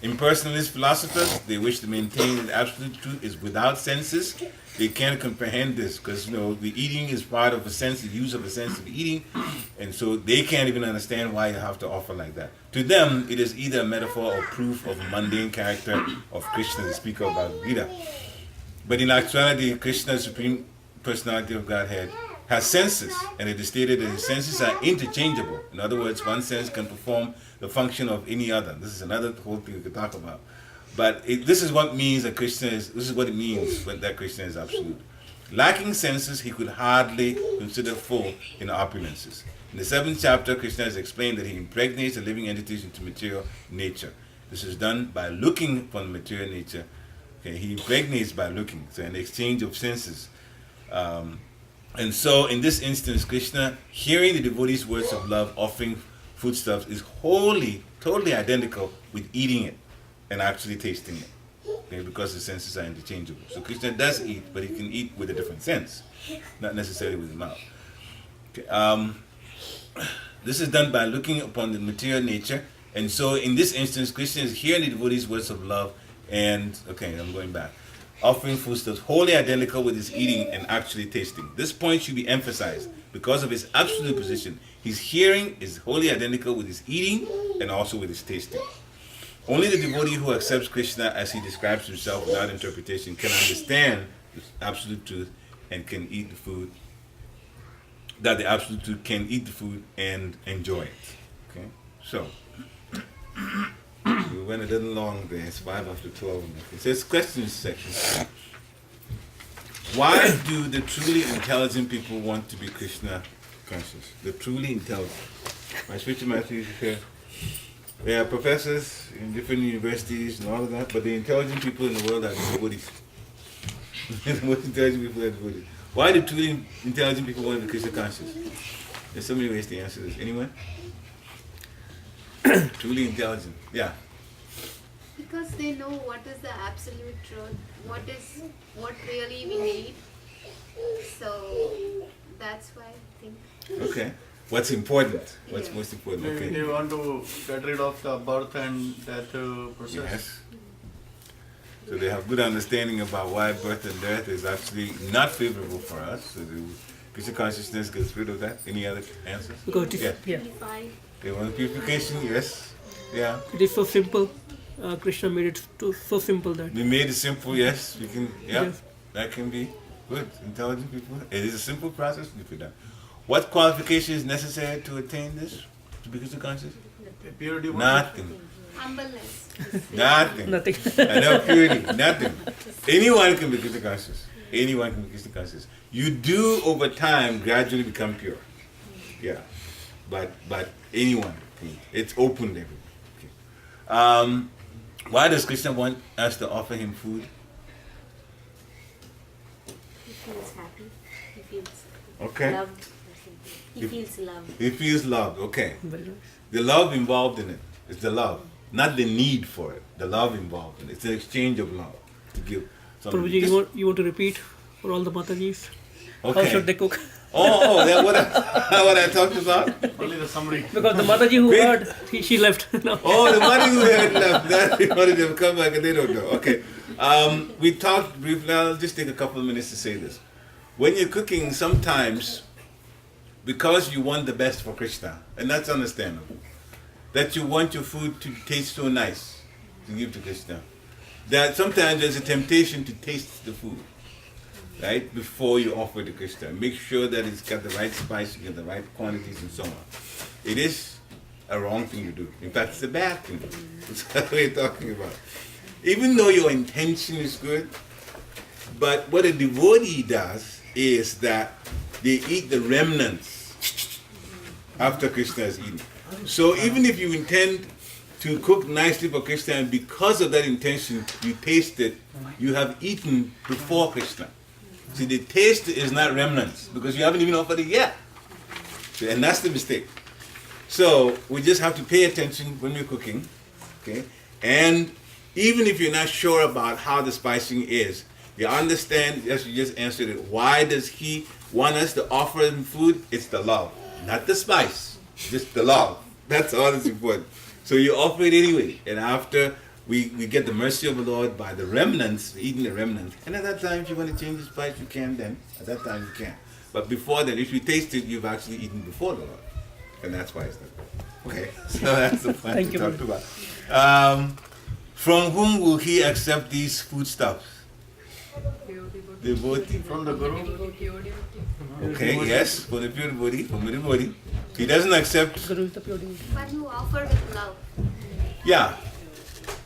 Impersonalist philosophers, they wish to maintain that absolute truth is without senses. They can't comprehend this because, the eating is part of the sense, the use of the sense of eating, and so they can't even understand why you have to offer like that. To them, it is either a metaphor or proof of the mundane character of Krishna, the speaker of Bhagavad Gita. But in actuality, Krishna, the Supreme Personality of Godhead, has senses, and it is stated that his senses are interchangeable. In other words, one sense can perform the function of any other. This is another whole thing we could talk about. But this is what means that Krishna is. This is what it means when that Krishna is absolute. Lacking senses, he could hardly consider full in opulences. In the 7th chapter, Krishna has explained that he impregnates the living entities into material nature. This is done by looking from the material nature. Okay, he impregnates by looking. So an exchange of senses. And so in this instance, Krishna, hearing the devotee's words of love, offering foodstuffs, is wholly, totally identical with eating it and actually tasting it. Okay, because the senses are interchangeable. So Krishna does eat, but he can eat with a different sense, not necessarily with the mouth. Okay, this is done by looking upon the material nature. And so in this instance, Krishna is hearing the devotee's words of love and, okay, I'm going back. Offering foodstuffs wholly identical with his eating and actually tasting. This point should be emphasized because of his absolute position. His hearing is wholly identical with his eating and also with his tasting. Only the devotee who accepts Krishna as he describes himself without interpretation can understand the absolute truth and can eat the food, that the absolute truth can eat the food and enjoy it. Okay, so we went a little long there. It's 5 after 12. It says questions section. Why do the truly intelligent people want to be Krishna conscious? The truly intelligent. My spiritual master used to say, there are professors in different universities and all of that, but the intelligent people in the world are the devotees. The most intelligent people are devotees. Why do truly intelligent people want to be Krishna conscious? There's so many ways to answer this. Anyone? Truly intelligent. Yeah. Because they know what is the absolute truth, what really we need. So that's why I think. Okay. What's important? What's Yeah. most important? They Okay. want to get rid of the birth and death process. Yes. So they have good understanding about why birth and death is actually not favorable for us. So the Krishna consciousness gets rid of that. Any other answers? Because Yeah. Purified. They want purification, yes. Yeah. it is so simple. Krishna made it so simple that We made it simple, yes. We can, yeah. Yes. That can be good. Intelligent people. It is a simple process to be done. What qualification is necessary to attain this? To be Krishna conscious? Pure devotee. Nothing. Humbleness. Nothing. nothing. I know purity. Nothing. Anyone can be Krishna conscious. Anyone can be Krishna conscious. You do over time gradually become pure. Yeah. But anyone can. It's open to everyone. Okay. Why does Krishna want us to offer him food? He feels happy. He feels Okay. loved. He feels loved. He feels loved. Okay. Very nice. The love involved in it is the love, not the need for it. The love involved in it. It's an exchange of love to give something. Prabhuji, you want to repeat for all the Matajis? How Okay. should they cook? That what I talked about? Only the summary. Because the Mataji who Quick. heard, she left. No. Oh, the money who had left. That they wanted to come back and they don't know. Okay. We talked briefly. I'll just take a couple of minutes to say this. When you're cooking, sometimes, because you want the best for Krishna, and that's understandable, that you want your food to taste so nice to give to Krishna, that sometimes there's a temptation to taste the food, right, before you offer it to Krishna. Make sure that it's got the right spice, you get the right quantities, and so on. It is a wrong thing to do. In fact, it's a bad thing to do. That's what we're talking about. Even though your intention is good, but what a devotee does is that they eat the remnants after Krishna has eaten. So even if you intend to cook nicely for Krishna, and because of that intention you taste it, you have eaten before Krishna. See, the taste is not remnants because you haven't even offered it yet. See, and that's the mistake. So we just have to pay attention when we're cooking, okay? And even if you're not sure about how the spicing is, you understand, yes, you just answered it. Why does he want us to offer him food? It's the love, not the spice, just the love. That's all that's important. So you offer it anyway, and after we get the mercy of the Lord by the remnants, eating the remnants. And at that time, if you want to change the spice, you can then. At that time, you can. But before then, if you taste it, you've actually eaten before the Lord. And that's why it's not. Okay, so that's the point Thank we you. talked about. From whom will he accept these foodstuffs? Devotee. From the Guru. Okay, yes, from the pure devotee, from the devotee. He doesn't accept. Guru is the pure devotee. But who offer with love. Yeah.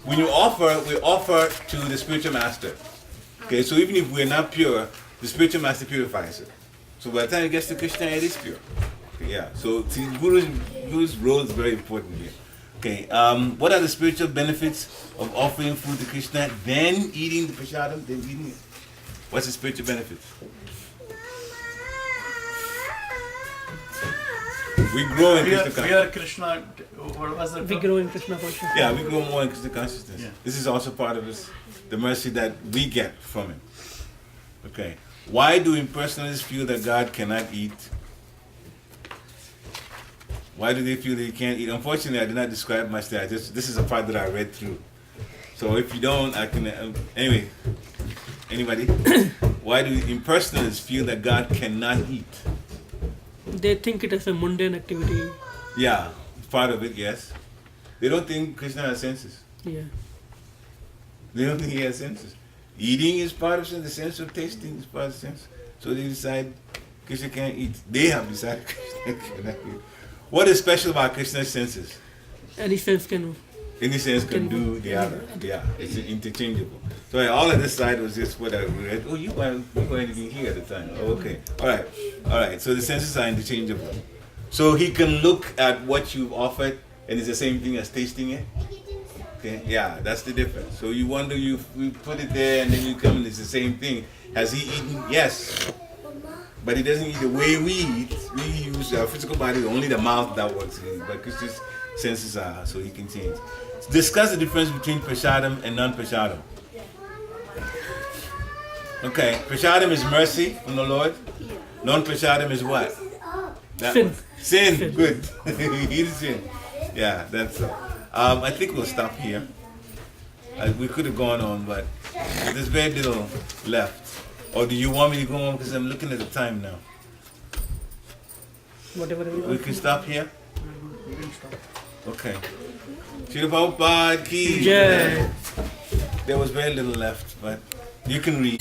When you offer, we offer to the spiritual master. Okay, so even if we're not pure, the spiritual master purifies it. So by the time it gets to Krishna, it is pure. Okay, yeah. So see, Guru's role is very important here. Okay, what are the spiritual benefits of offering food to Krishna, then eating the prasadam, then eating it? What's the spiritual benefits? We grow in Krishna Where consciousness. Krishna, what was the We grow in Krishna consciousness. Yeah, we grow more in Krishna consciousness. Yeah. This is also part of this, the mercy that we get from Him. Okay. Why do impersonalists feel that God cannot eat? Why do they feel that He can't eat? Unfortunately, I did not describe much there. This is a part that I read through. So if you don't, I can. Anyway, anybody? Why do impersonalists feel that God cannot eat? They think it is a mundane activity. Yeah, part of it, yes. They don't think Krishna has senses. Yeah. They don't think He has senses. Eating is part of sense. The sense of tasting is part of sense. So they decide Krishna can't eat. They have decided Krishna cannot eat. What is special about Krishna's senses? Any sense can. In this sense, can do the other. Yeah, it's interchangeable. So all of this side was just what I read. Oh, you weren't anything here at the time. Oh, okay. All right. So the senses are interchangeable. So He can look at what you've offered, and it's the same thing as tasting it. Okay. Yeah, that's the difference. So you wonder, we put it there, and then you come, and it's the same thing. Has He eaten? Yes. But He doesn't eat the way we eat. We use our physical body, only the mouth that works. But Krishna's senses are, so He can change. Discuss the difference between prasadam and non-prasadam. Okay, prasadam is mercy from the Lord. Non-prasadam is what? That Sin. one. Sin. Good. He is sin. Yeah, that's all. I think we'll stop here. We could have gone on, but there's very little left. Or do you want me to go on? Because I'm looking at the time now. Whatever you We want. can stop here? Okay. Srila Prabhupada ki Jai. There was very little left, but you can read.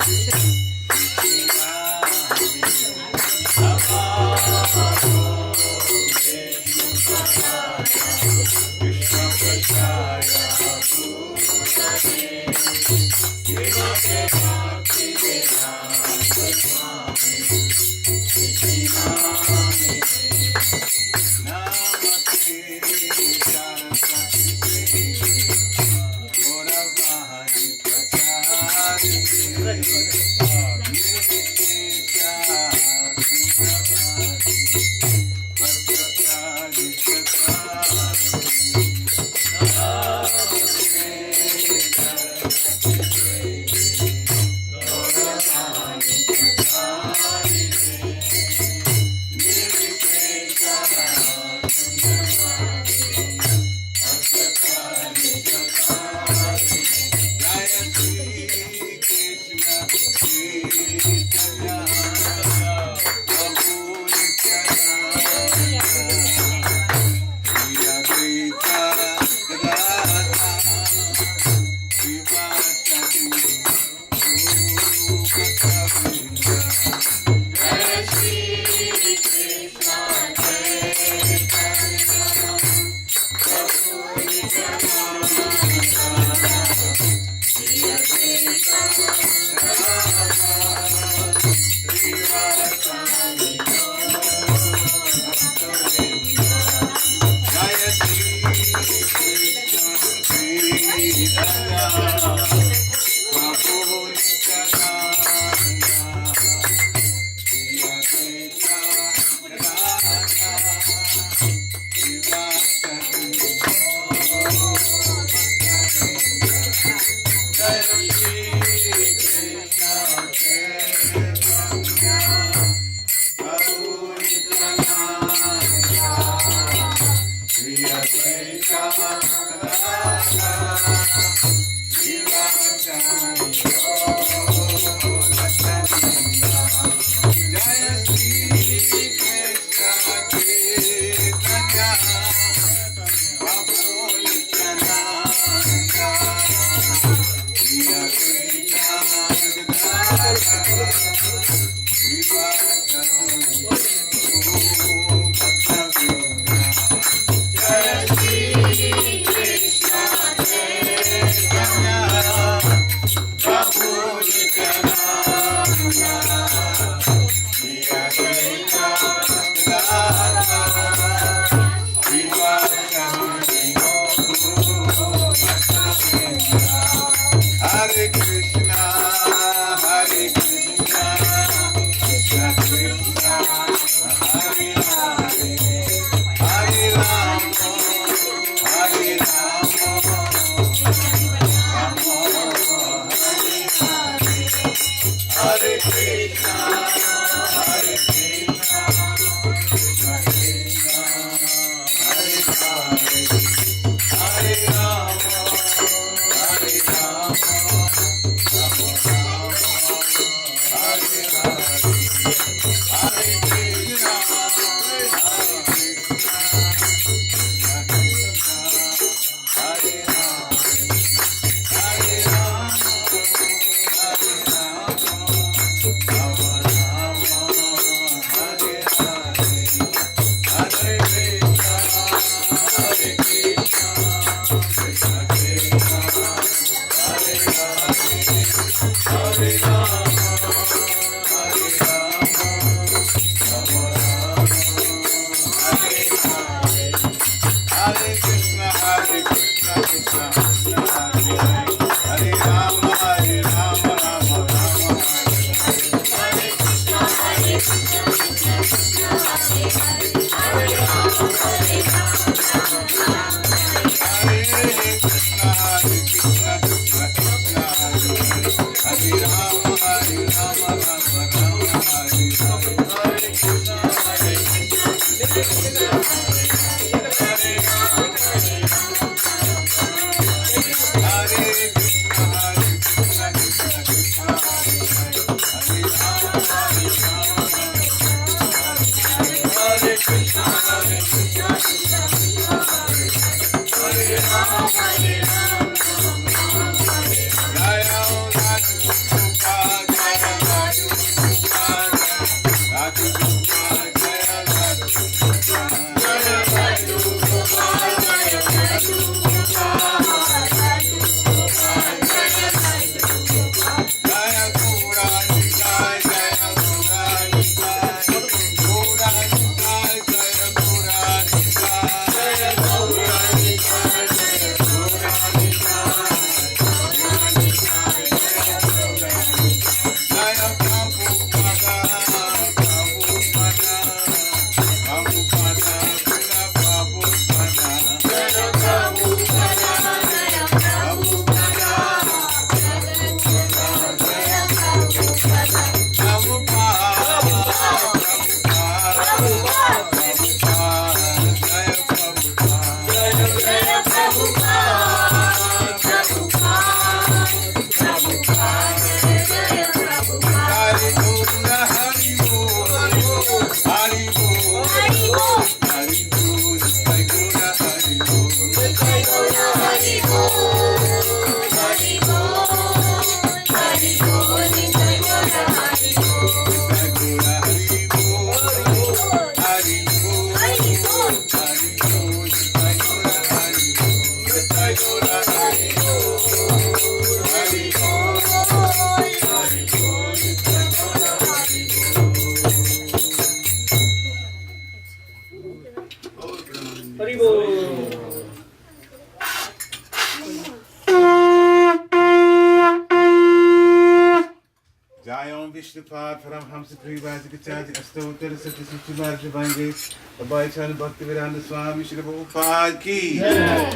Vishnupad Paramhamsa Privajikacharya Astottara Satyasuttimar Divine Grace Abhayachana Bhakti Vedanta Swami Shri Prabhupada Ki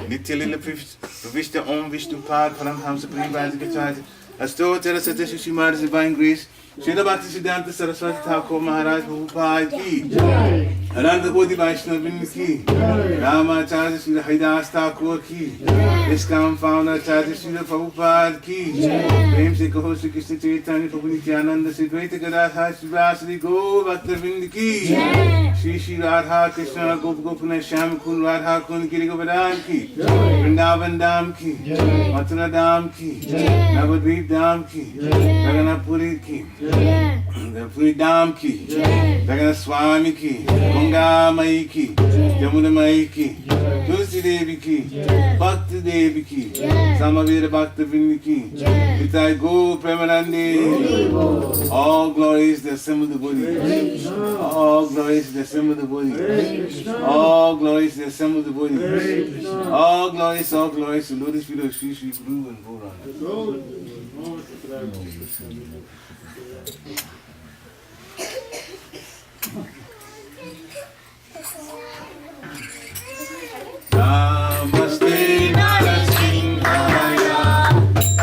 Nitya Lila Pravishta Om Vishnupad Paramhamsa Privajikacharya Astottara Satyasuttimar Divine Grace Shri Bhakti Siddhanta Saraswati Thakur Maharaj Prabhupada Ki Ananda Bodhi Vaishnavin Ki Ramacharya Shri Haridas Thakur Ki ISKCON founder Acharya Shri Prabhupada Ki Prem Se Kaho Shri Krishna Chaitanya Prabhu Nityananda Shri Dvaita Gadadhar Shri Vasari Gaur Bhaktavinda Ki Shri Shri Radha Krishna Gop Gopinath Shyam Kund Radha Kund Giri Govardhan Ki Vrindavan Dham Ki Mathura Dham Ki Navadvip Dham Ki Jagannath Ki Puri Dham Ki Jagannath Swami Ki Ganga Mai Ki Jamuna Mai Ki Tulsi Devi Ki Bhakti Devi Ki Samavira Bhakta Vindi Ki Vitai Go Premanande. All glories the symbol of the body. All glories the symbol of the body. All glories the symbol of the body. All glories to Lotus feet of Sri Sri Guru and Gauranga. Namaste Narasimhaya.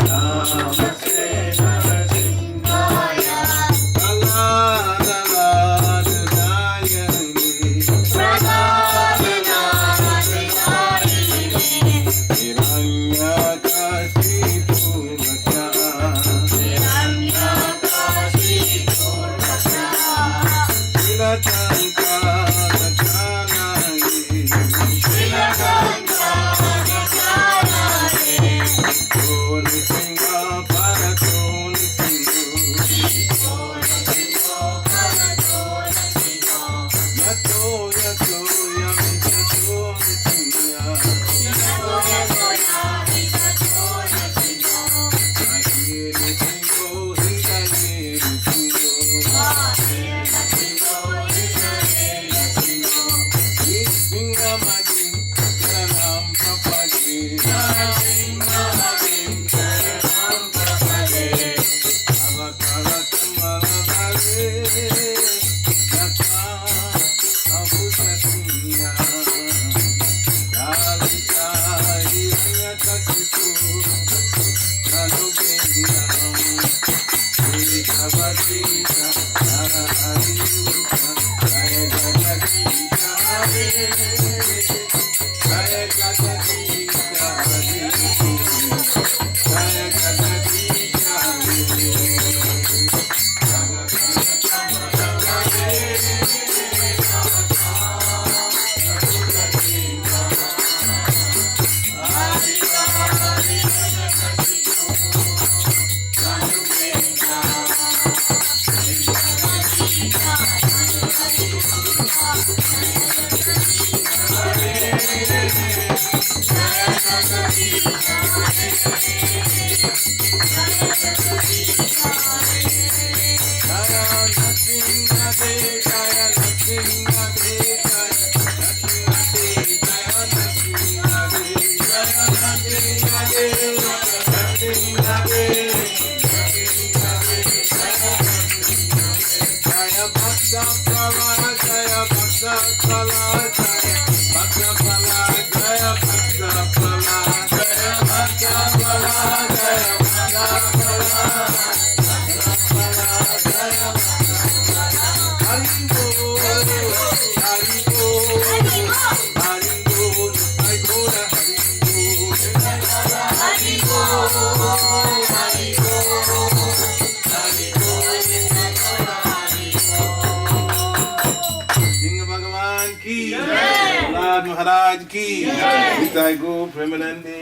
Namaste Narasimhaya. Pranadadadayani. Pranadadadayani. Hiranyakashipu Raksha. Hiranyakashipu Raksha. Shilatanka Rakshanaye. Shilatanka Rakshanaye. Toli Singha Paratoli Singha. Yato Yato Yamitato Nichinya. Ahiri Singho Hidayeri Singho. Nishinga Madin Saranam Prapade. Nishinga Madin Saranam Prapade. Avakaratam Valavade. Yata Abhuta Singha. Lalita Hiranyakashipu. Nanubendam. Ekavadita Nara Ariyuta. Jaya Jagadita Hare. Jaya Jagadita Hare. Jaya Jagadita Hare. महाराज की जय गो प्रेमानंदे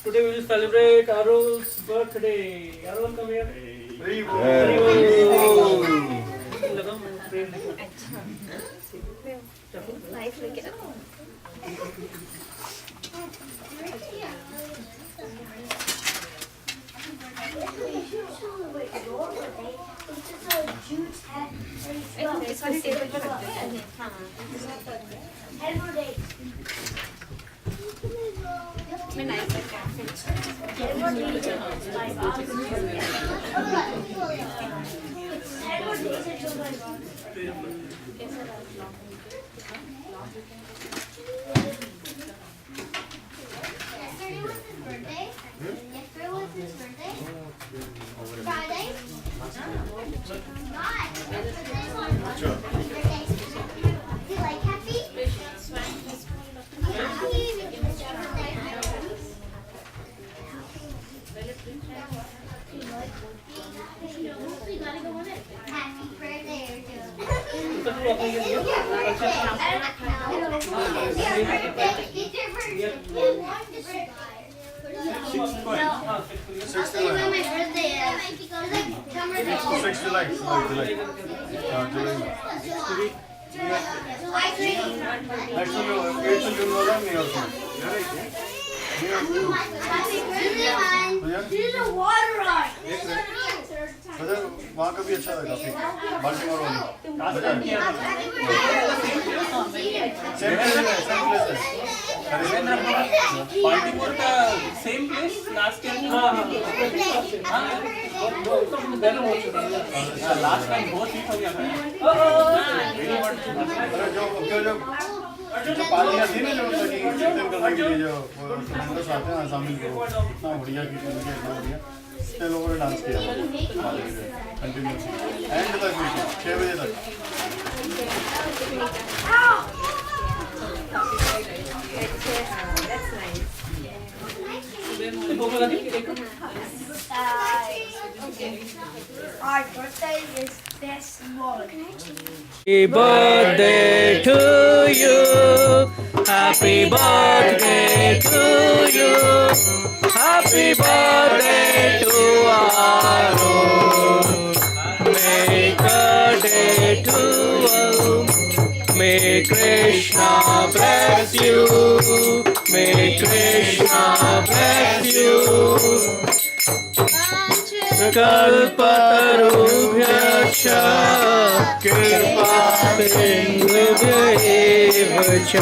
Today we will celebrate Arul's birthday. Arul, come here. वहाँ का भी अच्छा था काफी Baltimore वाली Baltimore का same place last year last time बहुत हिट हो गया था जो पार्टियाँ थी ना जो कीर्तन करने के लिए जो मंदिर आते हैं शामिल को इतना बढ़िया कीर्तन किया इतना बढ़िया इतने लोगों ने डांस किया कंटिन्यूसली एंड तक 6 बजे तक Our birthday is this month. Happy birthday to you. Happy birthday to you. Happy birthday to Arul. Make a day to you. May Krishna bless you. May Krishna bless you. कल्पतरुभ्यश्च कृपासिन्धुभ्यैव च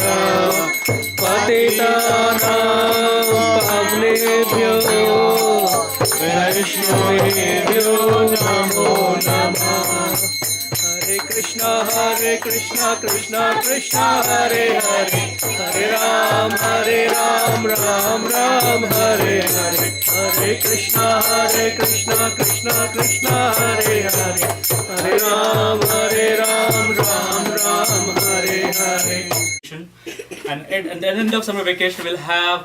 पतितानां पावनेभ्यो वैष्णवेभ्यो नमो नमः। Hare Krishna Krishna Krishna Hare Hare Hare Ram Ram Ram Hare Hare Hare Krishna Krishna Krishna Hare Hare Hare Ram Ram Hare Hare. And at the end of summer vacation we'll have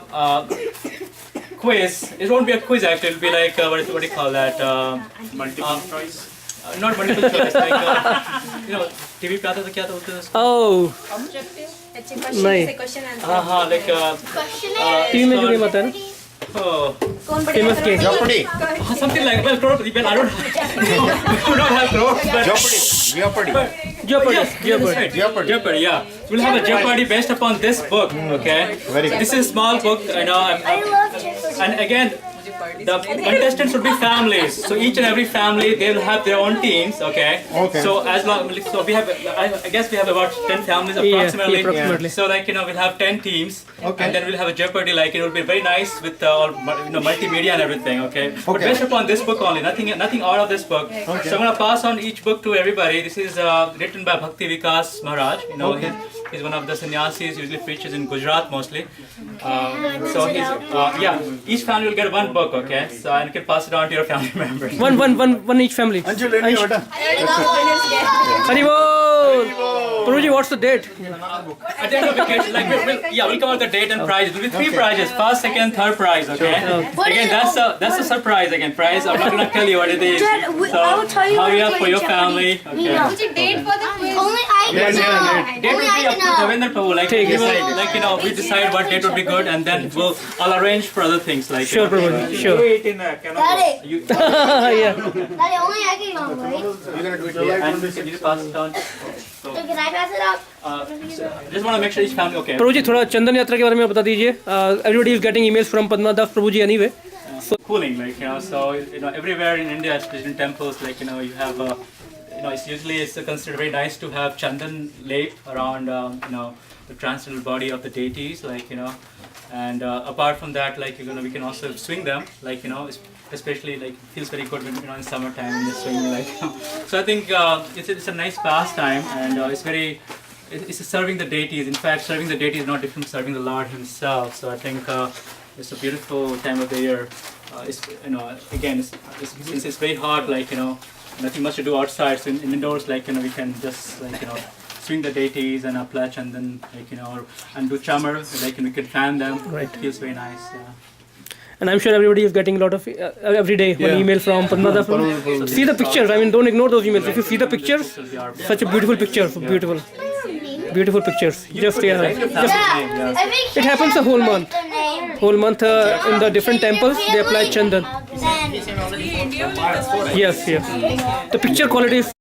quiz. It won't be a quiz actually, it'll be like what do you call that? multiple choice Not multiple choice, like TV पे आता था क्या था उसका? Oh, Objective. अच्छा नहीं। question हाँ हाँ like टीवी में जो गेम आता है ना Oh, famous game. Jeopardy. something like, well, crore, well, I don't we don't have crores, but Jeopardy. Jeopardy. yes, Jeopardy. right. Jeopardy. Jeopardy, yeah. We'll have a Jeopardy based upon this book, okay? Very good. This is a small book, you know, I love Jeopardy. and again, the contestants would be families. So each and every family, they will have their own teams, okay? Okay. So as long, so we have, I guess we have about 10 families approximately. approximately. So like, you know, we'll have 10 teams, Okay. and then we'll have a Jeopardy. Like it will be very nice with all, you know, multimedia and everything, okay? But based upon this book only, nothing out of this book. So I'm gonna pass on each book to everybody. This is written by Bhakti Vikas Maharaj. You know, he's one of the sannyasis. Usually preaches in Gujarat mostly. So he's yeah. Each family will get one book, okay? So and you can pass it on to your family members. One each family. Anju, let me order. Haribol. Prabhuji, what's the date? At the end of vacation, like we'll come out the date and prize. There'll be 3 prizes: first, second, third prize. Okay. Again, that's a surprise. Again, prize. I'm not gonna tell you what it is. Dad, So I will tell you how when you we have for play your Jeopardy. family. We Okay. know. What's the date for the quiz? Only I Yes, know. Date will be up to Devendra Prabhu. Like Take we it. will, like you know, we decide what date would be good, and then I'll arrange for other things. Like Sure, Prabhuji. Sure. Daddy, You, Yeah. Daddy, only I can know, right? You're gonna do it. July and 26th. you pass it on. So can I pass it up? So just want to make sure each family. Okay. प्रभु जी थोड़ा चंदन यात्रा के बारे में बता दीजिए. Everybody is getting emails from Padmadas Prabhu ji anyway. Cooling, like you know, so you know, everywhere in India, especially in temples, like you know, you have, you know, it's considered very nice to have chandan laid around, you know, the transcendental body of the deities, like you know, and apart from that, like you know, we can also swing them, like you know, especially like it feels very good when you know in summertime when you're swinging, like. So I think it's a nice pastime, and it's serving the deities. In fact, serving the deity is not different from serving the Lord Himself. So I think it's a beautiful time of the year. It's, you know, again, since it's very hot, like you know, nothing much to do outside. So in indoors, like you know, we can just like you know, swing the deities and apply chandan, like you know, and do chamar, like and we can fan them. Right. It feels very nice. Yeah. And I'm sure everybody is getting a lot of every day one email from Padmadas. See the pictures. I mean, don't ignore those emails. If you see the pictures, such a beautiful picture, beautiful, beautiful pictures. Just I think it happens a whole month. the name. Whole month in the different temples they apply chandan. Then Yes, yes. The picture quality is